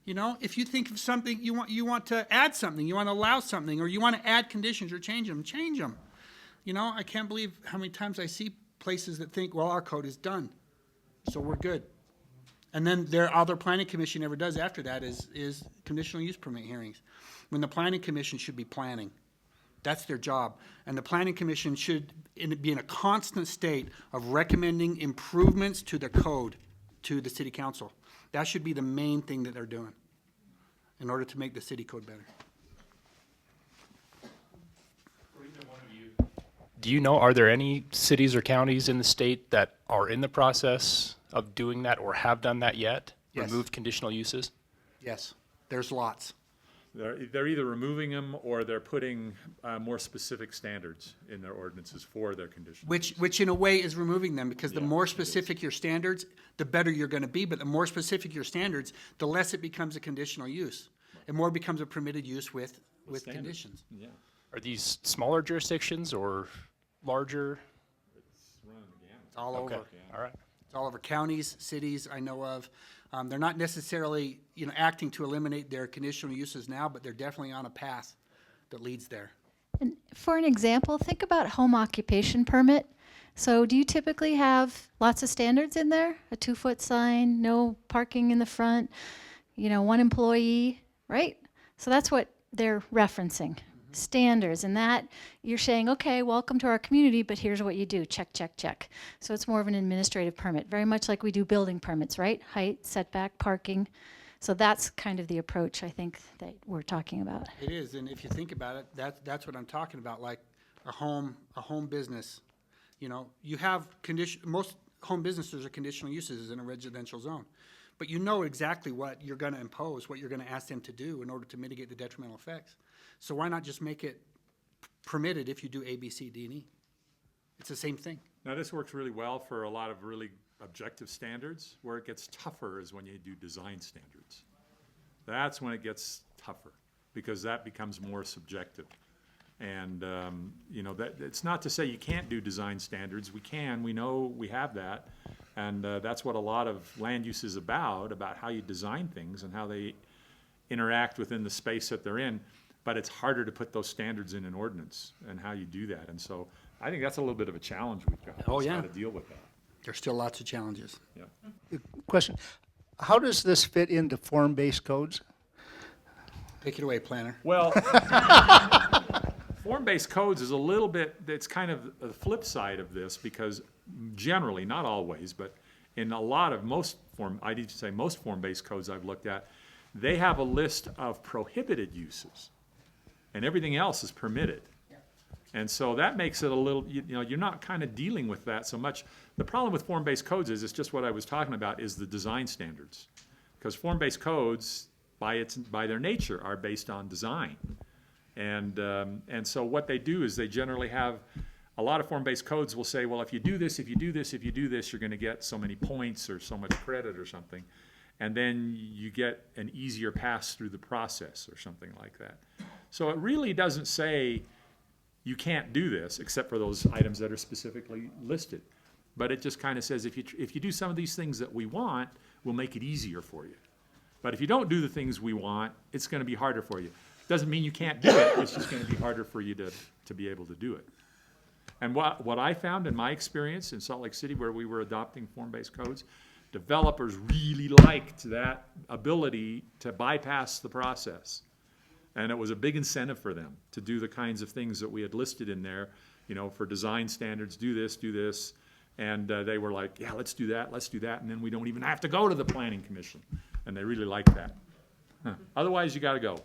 Speaker 5: You know, if you think of something, you want to add something, you want to allow something, or you want to add conditions or change them, change them. You know, I can't believe how many times I see places that think, well, our code is done, so we're good. And then all their planning commission ever does after that is conditional use permit hearings. When the planning commission should be planning. That's their job. And the planning commission should be in a constant state of recommending improvements to the code to the city council. That should be the main thing that they're doing in order to make the city code better.
Speaker 10: Do you know, are there any cities or counties in the state that are in the process of doing that or have done that yet?
Speaker 5: Yes.
Speaker 10: Removed conditional uses?
Speaker 5: Yes, there's lots.
Speaker 4: They're either removing them or they're putting more specific standards in their ordinances for their conditions.
Speaker 5: Which in a way is removing them, because the more specific your standards, the better you're going to be. But the more specific your standards, the less it becomes a conditional use. It more becomes a permitted use with conditions.
Speaker 4: Yeah.
Speaker 10: Are these smaller jurisdictions or larger?
Speaker 5: It's all
Speaker 10: Okay,
Speaker 5: over.
Speaker 10: all right.
Speaker 5: It's all over counties, cities I know of. They're not necessarily, acting to eliminate their conditional uses now, but they're definitely on a path that leads there.
Speaker 2: And for an example, think about home occupation permit. So do you typically have lots of standards in there? A 2-foot sign, no parking in the front, 1 employee, right? So that's what they're referencing. Standards, and that you're saying, okay, welcome to our community, but here's what you do, check, check, check. So it's more of an administrative permit, very much like we do building permits, right? Height, setback, parking. So that's kind of the approach I think that we're talking about.
Speaker 5: It is, and if you think about it, that's what I'm talking about, like a home business. You have most home businesses are conditional uses in a residential zone. But you know exactly what you're going to impose, what you're going to ask them to do in order to mitigate the detrimental effects. So why not just make it permitted if you do A, B, C, D, and E? It's the same thing.
Speaker 4: Now, this works really well for a lot of really objective standards. Where it gets tougher is when you do design standards. That's when it gets tougher, because that becomes more subjective. And, that it's not to say you can't do design standards. We can. We know we have that. And that's what a lot of land use is about how you design things and how they interact within the space that they're in. But it's harder to put those standards in an ordinance and how you do that. And so I think that's a little bit of a challenge we've got.
Speaker 5: Oh, yeah.
Speaker 4: How to deal with that.
Speaker 5: There's still lots of challenges.
Speaker 4: Yeah.
Speaker 9: Question, how does this fit into form-based codes?
Speaker 5: Take it away, planner.
Speaker 4: Well, form-based codes is a little bit, it's kind of the flip side of this, because generally, not always, but in most form-based codes I've looked at, they have a list of prohibited uses, and everything else is permitted. And so that makes it a little, you know, you're not kind of dealing with that so much. The problem with form-based codes is, it's just what I was talking about, is the design standards. Because form-based codes, by their nature, are based on design. And so what they do is they generally have, a lot of form-based codes will say, well, if you do this, if you do this, if you do this, you're gonna get so many points or so much credit or something. And then you get an easier pass through the process or something like that. So it really doesn't say you can't do this, except for those items that are specifically listed. But it just kind of says, if you do some of these things that we want, we'll make it easier for you. But if you don't do the things we want, it's gonna be harder for you. Doesn't mean you can't do it, it's just gonna be harder for you to be able to do it. And what I found in my experience in Salt Lake City, where we were adopting form-based codes, developers really liked that ability to bypass the process. And it was a big incentive for them to do the kinds of things that we had listed in there, you know, for design standards, do this. And they were like, yeah, let's do that, and then we don't even have to go to the planning commission. And they really liked that. Otherwise, you gotta go.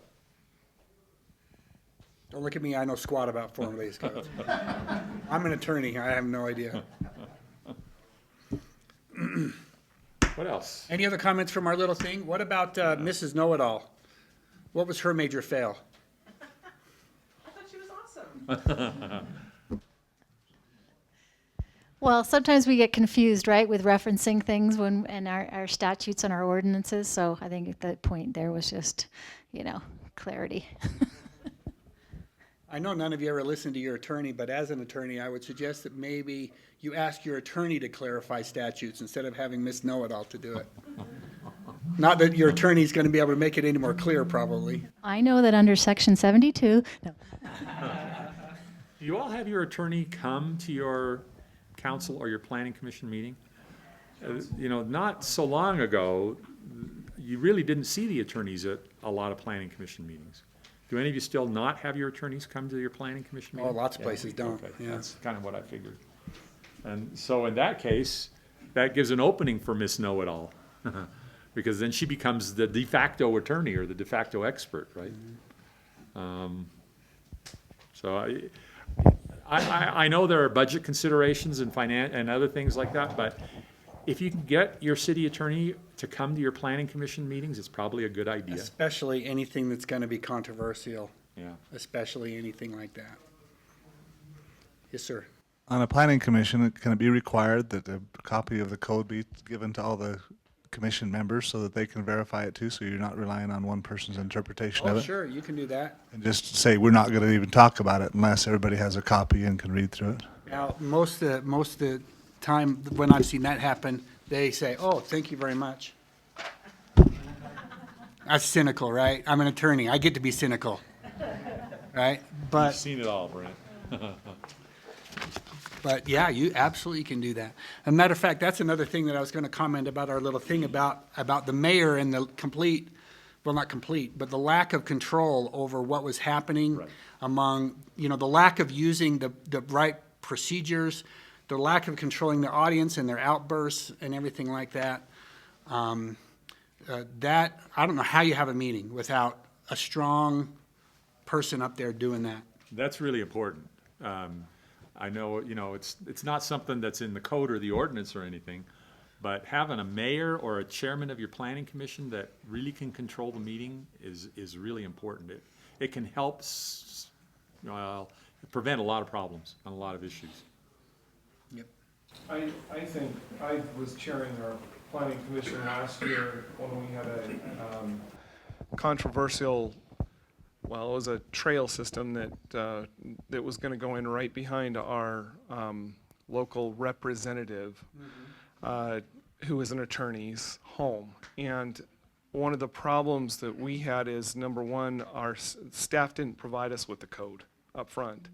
Speaker 5: Don't look at me, I know squat about form-based codes. I'm an attorney, I have no idea.
Speaker 4: What else?
Speaker 5: Any other comments from our little thing? What about Mrs. Know-It-All? What was her major fail?
Speaker 1: I thought she was awesome.
Speaker 2: Well, sometimes we get confused, right, with referencing things in our statutes and our ordinances. So I think the point there was just, you know, clarity.
Speaker 5: I know none of you ever listen to your attorney, but as an attorney, I would suggest that maybe you ask your attorney to clarify statutes instead of having Miss Know-It-All to do it. Not that your attorney's going to be able to make it any more clear, probably.
Speaker 2: I know that under Section 72, no.
Speaker 4: Do you all have your attorney come to your council or your planning commission meeting? You know, not so long ago, you really didn't see the attorneys at a lot of planning commission meetings. Do any of you still not have your attorneys come to your planning commission meeting?
Speaker 5: Oh, lots of places don't,
Speaker 4: Okay,
Speaker 5: yeah.
Speaker 4: that's kind of what I figured. And so in that case, that gives an opening for Miss Know-It-All. Because then she becomes the de facto attorney or the de facto expert, right? So I know there are budget considerations and and other things like that, but if you can get your city attorney to come to your planning commission meetings, it's probably a good idea.
Speaker 5: Especially anything that's going to be controversial,
Speaker 4: Yeah.
Speaker 5: especially anything like that. Yes, sir.
Speaker 11: On a planning commission, can it be required that a copy of the code be given to all the commission members so that they can verify it too, so you're not relying on one person's interpretation of
Speaker 5: Oh,
Speaker 11: it?
Speaker 5: sure, you can do that.
Speaker 11: And just say, we're not gonna even talk about it unless everybody has a copy and can read through it?
Speaker 5: Now, most of the time when I've seen that happen, they say, oh, thank you very much. That's cynical, right? I'm an attorney. I get to be cynical, right?
Speaker 4: You've
Speaker 5: But
Speaker 4: seen it all, Brent.
Speaker 5: But yeah, you absolutely can do that. As a matter of fact, that's another thing that I was going to comment about our little thing about the mayor and the complete, well, not complete, but the lack of control over what was happening
Speaker 4: Right.
Speaker 5: among, you know, the lack of using the right procedures, the lack of controlling their audience and their outbursts and everything like that. That, I don't know how you have a meeting without a strong person up there doing that.
Speaker 4: That's really important. I know, you know, it's not something that's in the code or the ordinance or anything, but having a mayor or a chairman of your planning commission that really can control the meeting is really important. It can help prevent a lot of problems on a lot of issues.
Speaker 5: Yep.
Speaker 12: I think I was chairing our planning commission last year when we had a controversial, well, it was a trail system that was going to go in right behind our local representative, who is an attorney's home. And one of the problems that we had is, number one, our staff didn't provide us with the code up front.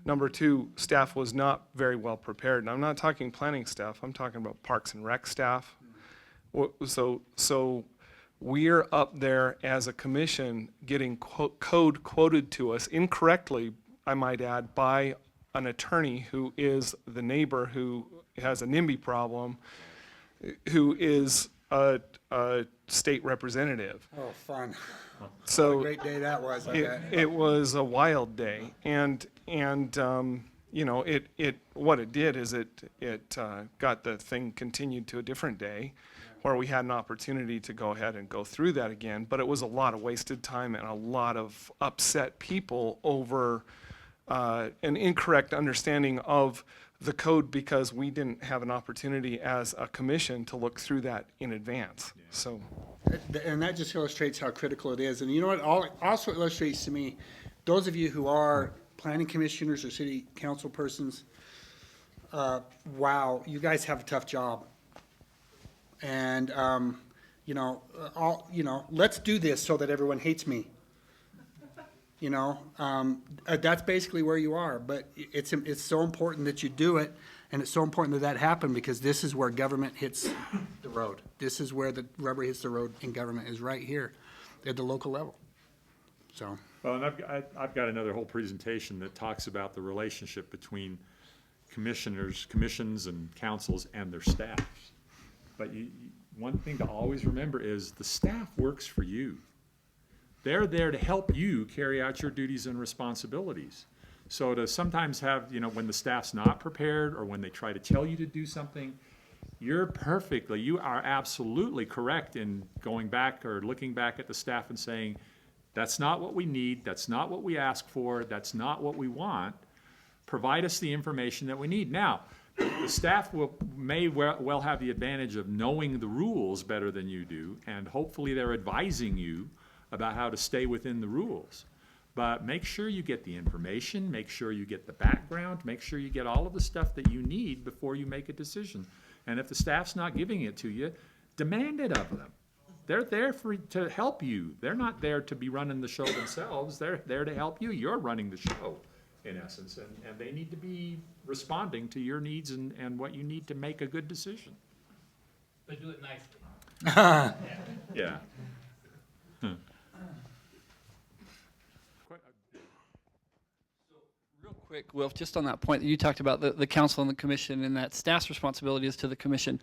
Speaker 12: Number two, staff was not very well prepared. And I'm not talking planning staff, I'm talking about Parks and Rec staff. So we're up there as a commission getting code quoted to us incorrectly, I might add, by an attorney who is the neighbor who has a NIMBY problem, who is a state representative.
Speaker 5: Oh, fun.
Speaker 12: So
Speaker 5: Great day that was, I
Speaker 12: it,
Speaker 5: bet.
Speaker 12: it was a wild day, and you know, it what it did is it got the thing continued to a different day, where we had an opportunity to go ahead and go through that again. But it was a lot of wasted time and a lot of upset people over an incorrect understanding of the code because we didn't have an opportunity as a commission to look through that in advance. So.
Speaker 5: And that just illustrates how critical it is. And you know what, also illustrates to me, those of you who are planning commissioners or city council persons, wow, you guys have a tough job. And, let's do this so that everyone hates me. That's basically where you are, but it's so important that you do it, and it's so important that happen, because this is where government hits the road. This is where the rubber hits the road in government, is right here at the local level. So.
Speaker 4: Well, and I've got another whole presentation that talks about the relationship between commissions and councils and their staffs. But one thing to always remember is the staff works for you. They're there to help you carry out your duties and responsibilities. So to sometimes have, when the staff's not prepared or when they try to tell you to do something, you are absolutely correct in going back or looking back at the staff and saying, that's not what we need, that's not what we ask for, that's not what we want. Provide us the information that we need. Now, the staff may well have the advantage of knowing the rules better than you do, and hopefully they're advising you about how to stay within the rules. But make sure you get the information, make sure you get the background, make sure you get all of the stuff that you need before you make a decision. And if the staff's not giving it to you, demand it of them. They're there to help you. They're not there to be running the show themselves. They're there to help you. You're running the show, in essence, and they need to be responding to your needs and what you need to make a good decision.
Speaker 6: But do it nicely.
Speaker 4: Yeah.
Speaker 13: Real quick, Wilf, just on that point that you talked about, the council and the commission, and that staff's responsibility is to the commission.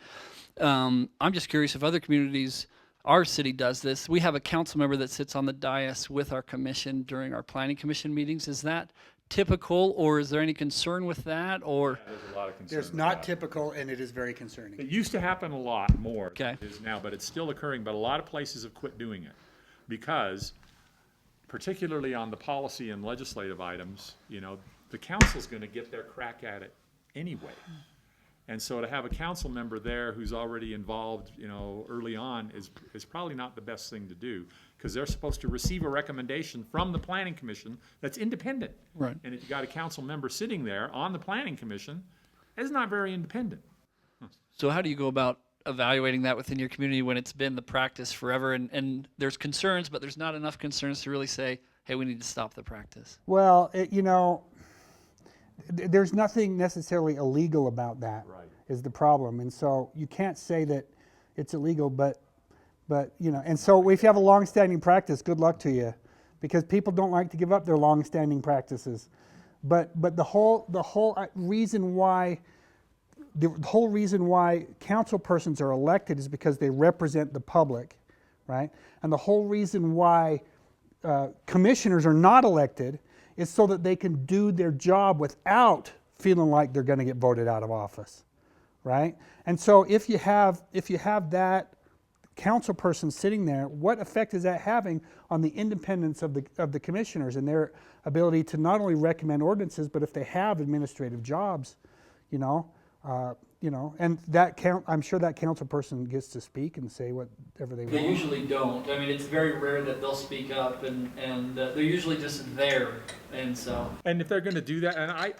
Speaker 13: I'm just curious if other communities, our city does this. We have a council member that sits on the dais with our commission during our planning commission meetings. Is that typical, or is there any concern with that, or?
Speaker 4: There's a lot of concern.
Speaker 5: There's not typical, and it is very concerning.
Speaker 4: It used to happen a lot more
Speaker 13: Okay.
Speaker 4: than it is now, but it's still occurring. But a lot of places have quit doing it because, particularly on the policy and legislative items, the council's going to get their crack at it anyway. And so to have a council member there who's already involved, early on is probably not the best thing to do, because they're supposed to receive a recommendation from the planning commission that's independent.
Speaker 13: Right.
Speaker 4: And if you got a council member sitting there on the planning commission, it's not very independent.
Speaker 13: So how do you go about evaluating that within your community when it's been the practice forever, and there's concerns, but there's not enough concerns to really say, hey, we need to stop the practice?
Speaker 5: Well, there's nothing necessarily illegal about that.
Speaker 4: Right.
Speaker 5: Is the problem. And so you can't say that it's illegal, but and so if you have a long-standing practice, good luck to you, because people don't like to give up their long-standing practices. But the whole reason why council persons are elected is because they represent the public, right? And the whole reason why commissioners are not elected is so that they can do their job without feeling like they're going to get voted out of office, right? And so if you have that council person sitting there, what effect is that having on the independence of the commissioners and their ability to not only recommend ordinances, but if they have administrative jobs, and I'm sure that council person gets to speak and say whatever they want.
Speaker 13: They usually don't. I mean, it's very rare that they'll speak up, and they're usually just there, and so.
Speaker 4: And if they're going to do that, and I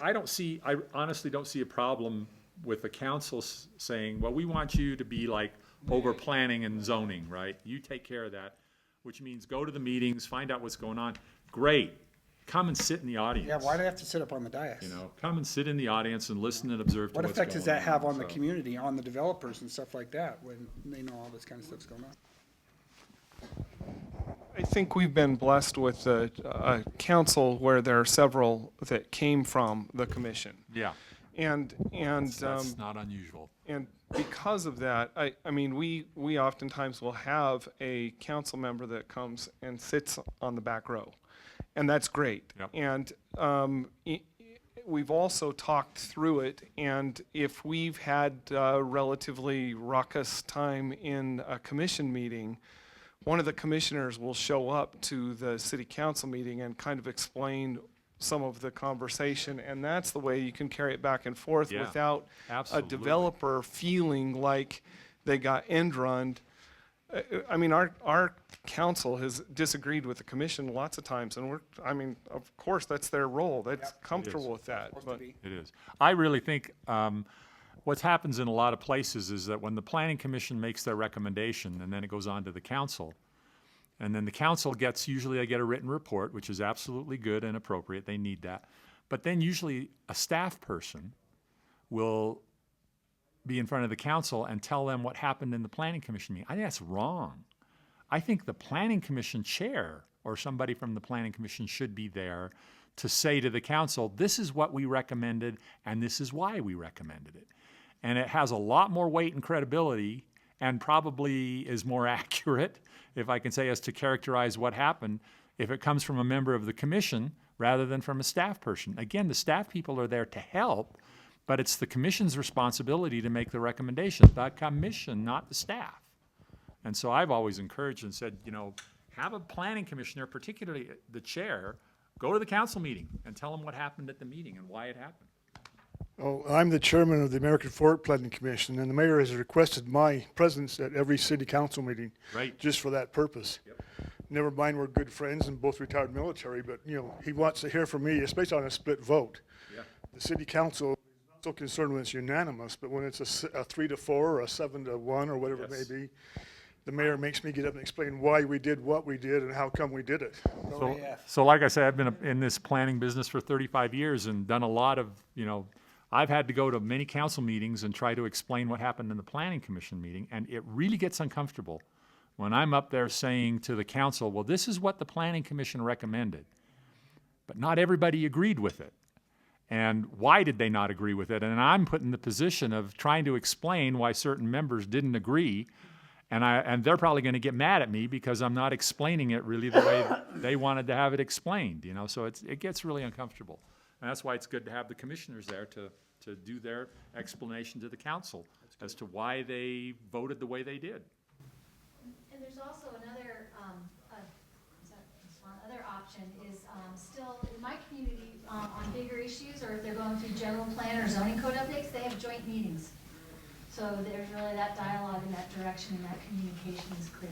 Speaker 4: honestly don't see a problem with the council saying, well, we want you to be like over planning and zoning, right? You take care of that, which means go to the meetings, find out what's going on. Great. Come and sit in the audience.
Speaker 5: Yeah, why do they have to sit up on the dais?
Speaker 4: Come and sit in the audience and listen and observe to
Speaker 5: What
Speaker 4: what's
Speaker 5: effect
Speaker 4: going
Speaker 5: does that have on the
Speaker 4: So-
Speaker 5: community, on the developers and stuff like that, when they know all this kind of stuff's going on?
Speaker 12: I think we've been blessed with a council where there are several that came from the commission.
Speaker 4: Yeah,
Speaker 12: And
Speaker 4: that's not unusual.
Speaker 12: and because of that, I mean, we oftentimes will have a council member that comes and sits on the back row, and that's great.
Speaker 4: Yep.
Speaker 12: And we've also talked through it, and if we've had a relatively raucous time in a commission meeting, one of the commissioners will show up to the city council meeting and kind of explain some of the conversation, and that's the way you can carry it back and forth
Speaker 4: Yeah,
Speaker 12: without
Speaker 4: absolutely.
Speaker 12: a developer feeling like they got end runned. I mean, our council has disagreed with the commission lots of times, and I mean, of course, that's their role. That's comfortable with that. But
Speaker 4: It is. I really think what happens in a lot of places is that when the planning commission makes their recommendation and then it goes on to the council, and then the council gets, usually they get a written report, which is absolutely good and appropriate. They need that. But then usually a staff person will be in front of the council and tell them what happened in the planning commission meeting. I think that's wrong. I think the planning commission chair or somebody from the planning commission should be there to say to the council, this is what we recommended and this is why we recommended it. And it has a lot more weight and credibility and probably is more accurate, if I can say, as to characterize what happened, if it comes from a member of the commission rather than from a staff person. Again, the staff people are there to help, but it's the commission's responsibility to make the recommendation, the commission, not the staff. And so I've always encouraged and said, you know, have a planning commissioner, particularly the chair, go to the council meeting and tell them what happened at the meeting and why it happened.
Speaker 14: Oh, I'm the chairman of the American Fork Planning Commission, and the mayor has requested my presence at every city council meeting.
Speaker 4: Right.
Speaker 14: Just for that purpose.
Speaker 4: Yep.
Speaker 14: Never mind, we're good friends and both retired military, but, you know, he wants to hear from me, especially on a split vote.
Speaker 4: Yeah.
Speaker 14: The city council is not so concerned when it's unanimous, but when it's a 3-4 or a 7-1 or whatever
Speaker 4: Yes.
Speaker 14: it may be, the mayor makes me get up and explain why we did what we did and how come we did it.
Speaker 4: So like I said, I've been in this planning business for 35 years and done a lot of, you know, I've had to go to many council meetings and try to explain what happened in the planning commission meeting, and it really gets uncomfortable when I'm up there saying to the council, well, this is what the planning commission recommended, but not everybody agreed with it. And why did they not agree with it? And I'm put in the position of trying to explain why certain members didn't agree, and they're probably going to get mad at me because I'm not explaining it really the way they wanted to have it explained, you know, so it gets really uncomfortable. And that's why it's good to have the commissioners there to do their explanation to the council as to why they voted the way they did.
Speaker 2: And there's also another, other option is still, in my community, on bigger issues, or if they're going through general plan or zoning code updates, they have joint meetings. So there's really that dialogue in that direction, and that communication is clear.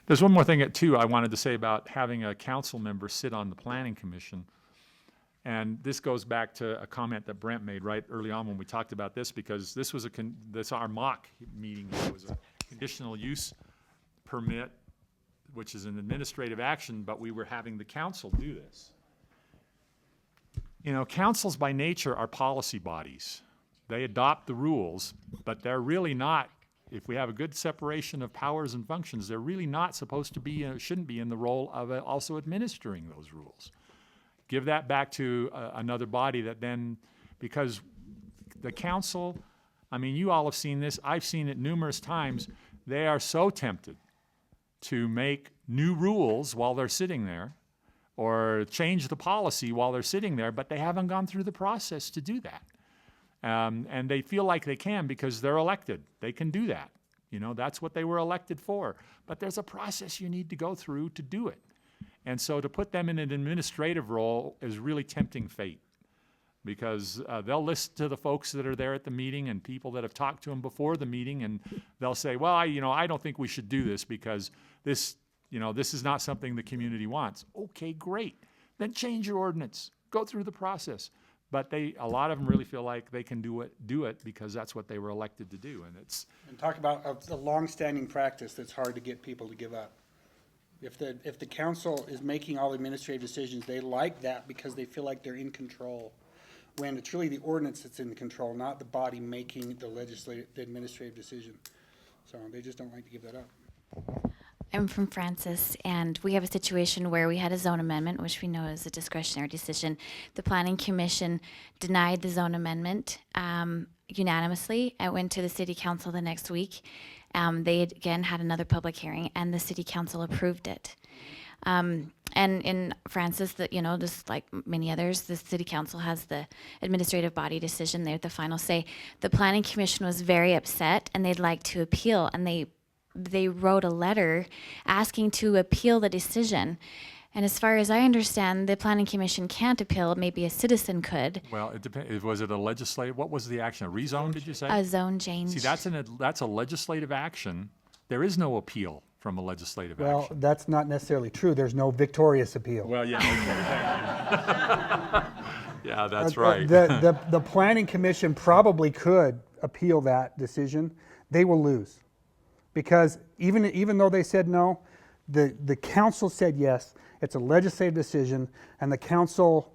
Speaker 4: There's one more thing, too, I wanted to say about having a council member sit on the planning commission. And this goes back to a comment that Brent made right early on when we talked about this, because this was our mock meeting. It was a conditional use permit, which is an administrative action, but we were having the council do this. You know, councils by nature are policy bodies. They adopt the rules, but they're really not, if we have a good separation of powers and functions, they're really not supposed to be, shouldn't be in the role of also administering those rules. Give that back to another body that then, because the council, I mean, you all have seen this, I've seen it numerous times, they are so tempted to make new rules while they're sitting there or change the policy while they're sitting there, but they haven't gone through the process to do that. And they feel like they can because they're elected. They can do that. You know, that's what they were elected for. But there's a process you need to go through to do it. And so to put them in an administrative role is really tempting fate, because they'll listen to the folks that are there at the meeting and people that have talked to them before the meeting, and they'll say, well, I don't think we should do this because this is not something the community wants. Okay, great. Then change your ordinance. Go through the process. But a lot of them really feel like they can do it because that's what they were elected to do.
Speaker 5: And talk about a long-standing practice that's hard to get people to give up. If the council is making all administrative decisions, they like that because they feel like they're in control. When it's really the ordinance that's in control, not the body making the administrative decision. So they just don't like to give that up.
Speaker 15: I'm from Francis, and we have a situation where we had a zone amendment, which we know is a discretionary decision. The Planning Commission denied the zone amendment unanimously. I went to the City Council the next week. They again had another public hearing, and the City Council approved it. And in Francis, just like many others, the City Council has the administrative body decision. They have the final say. The Planning Commission was very upset, and they'd like to appeal, and they wrote a letter asking to appeal the decision. And as far as I understand, the Planning Commission can't appeal. Maybe a citizen could.
Speaker 4: Well, it depends. Was it a legislative? What was the action? A rezone? Did you say?
Speaker 15: A zone change.
Speaker 4: See, that's a legislative action. There is no appeal from a legislative
Speaker 5: Well,
Speaker 4: action.
Speaker 5: that's not necessarily true. There's no victorious appeal.
Speaker 4: Well, yeah. Okay, thank you. Yeah, that's right.
Speaker 5: The Planning Commission probably could appeal that decision. They will lose. Because even though they said no, the council said yes. It's a legislative decision, and the council,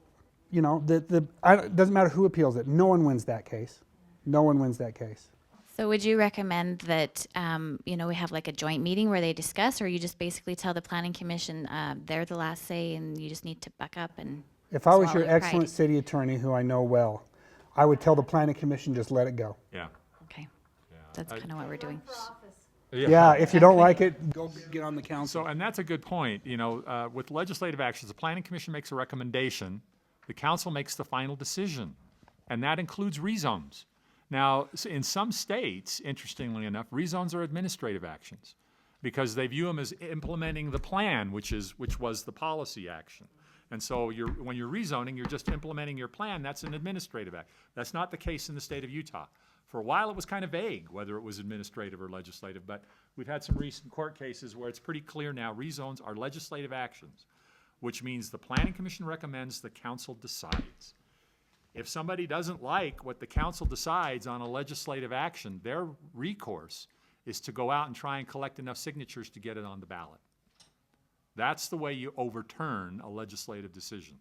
Speaker 5: it doesn't matter who appeals it. No one wins that case. No one wins that case.
Speaker 15: So would you recommend that, we have like a joint meeting where they discuss, or you just basically tell the Planning Commission they're the last say and you just need to buck up and
Speaker 5: If I was your
Speaker 15: swallow
Speaker 5: excellent
Speaker 15: pride?
Speaker 5: city attorney, who I know well, I would tell the Planning Commission, just let it go.
Speaker 4: Yeah.
Speaker 15: Okay, that's kind of what we're doing.
Speaker 5: Yeah, if you don't like it, go get on the council.
Speaker 4: So, and that's a good point. With legislative actions, the Planning Commission makes a recommendation, the council makes the final decision, and that includes rezones. Now, in some states, interestingly enough, rezones are administrative actions because they view them as implementing the plan, which was the policy action. And so when you're rezoning, you're just implementing your plan. That's an administrative act. That's not the case in the state of Utah. For a while, it was kind of vague whether it was administrative or legislative, but we've had some recent court cases where it's pretty clear now rezones are legislative actions, which means the Planning Commission recommends, the council decides. If somebody doesn't like what the council decides on a legislative action, their recourse is to go out and try and collect enough signatures to get it on the ballot. That's the way you overturn a legislative decision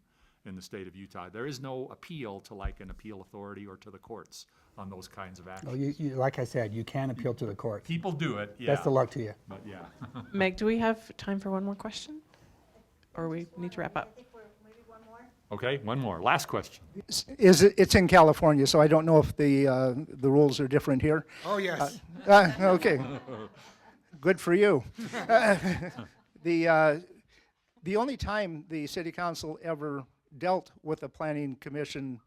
Speaker 4: in the state of Utah. There is no appeal to like an appeal authority or to the courts on those kinds of actions.
Speaker 5: Like I said, you can appeal to the court.
Speaker 4: People do it, yeah.
Speaker 5: Best of luck to you.
Speaker 4: But yeah.
Speaker 1: Meg, do we have time for one more question? Or we need to wrap up?
Speaker 4: Okay, one more. Last question.
Speaker 9: It's in California, so I don't know if the rules are different here.
Speaker 5: Oh, yes.
Speaker 9: Okay. Good for you. The only time the City Council ever dealt with a Planning Commission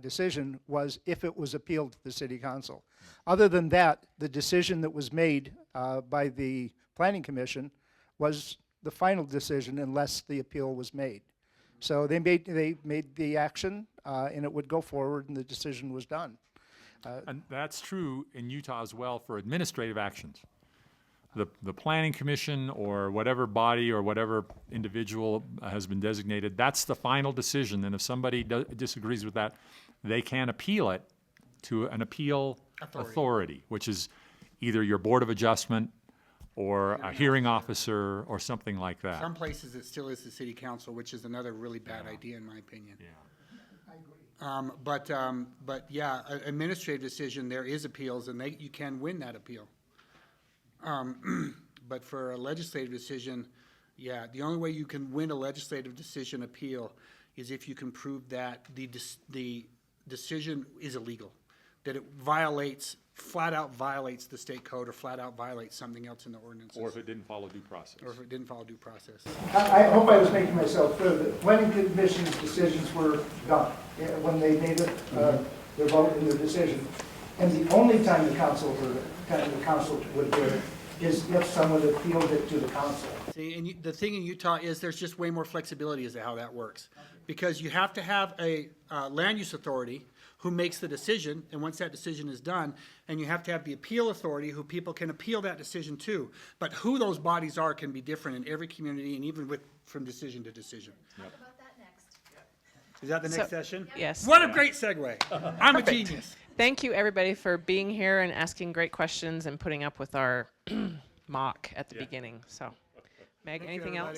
Speaker 9: decision was if it was appealed to the City Council. Other than that, the decision that was made by the Planning Commission was the final decision unless the appeal was made. So they made the action, and it would go forward, and the decision was done.
Speaker 4: And that's true in Utah as well for administrative actions. The Planning Commission or whatever body or whatever individual has been designated, that's the final decision. And if somebody disagrees with that, they can appeal it to an appeal authority, which is either your Board of Adjustment or a hearing officer or something like that.
Speaker 5: Some places it still is the city council, which is another really bad idea in my opinion.
Speaker 4: Yeah.
Speaker 5: But yeah, administrative decision, there is appeals, and you can win that appeal. But for a legislative decision, yeah, the only way you can win a legislative decision appeal is if you can prove that the decision is illegal, that it flat out violates the state code or flat out violates something else in the ordinances.
Speaker 4: Or if it didn't follow due process.
Speaker 9: I hope I was making myself clear that Planning Commission's decisions were done when they made their vote and their decision. And the only time the council would hear it is if someone appealed it to the council.
Speaker 5: See, and the thing in Utah is there's just way more flexibility as to how that works. Because you have to have a land use authority who makes the decision, and once that decision is done, and you have to have the appeal authority who people can appeal that decision to. But who those bodies are can be different in every community and even from decision to decision.
Speaker 4: Yep.
Speaker 5: Is that the next session?
Speaker 1: Yes.
Speaker 5: What a great segue. I'm a genius.
Speaker 1: Thank you, everybody, for being here and asking great questions and putting up with our mock at the beginning. So, Meg, anything else?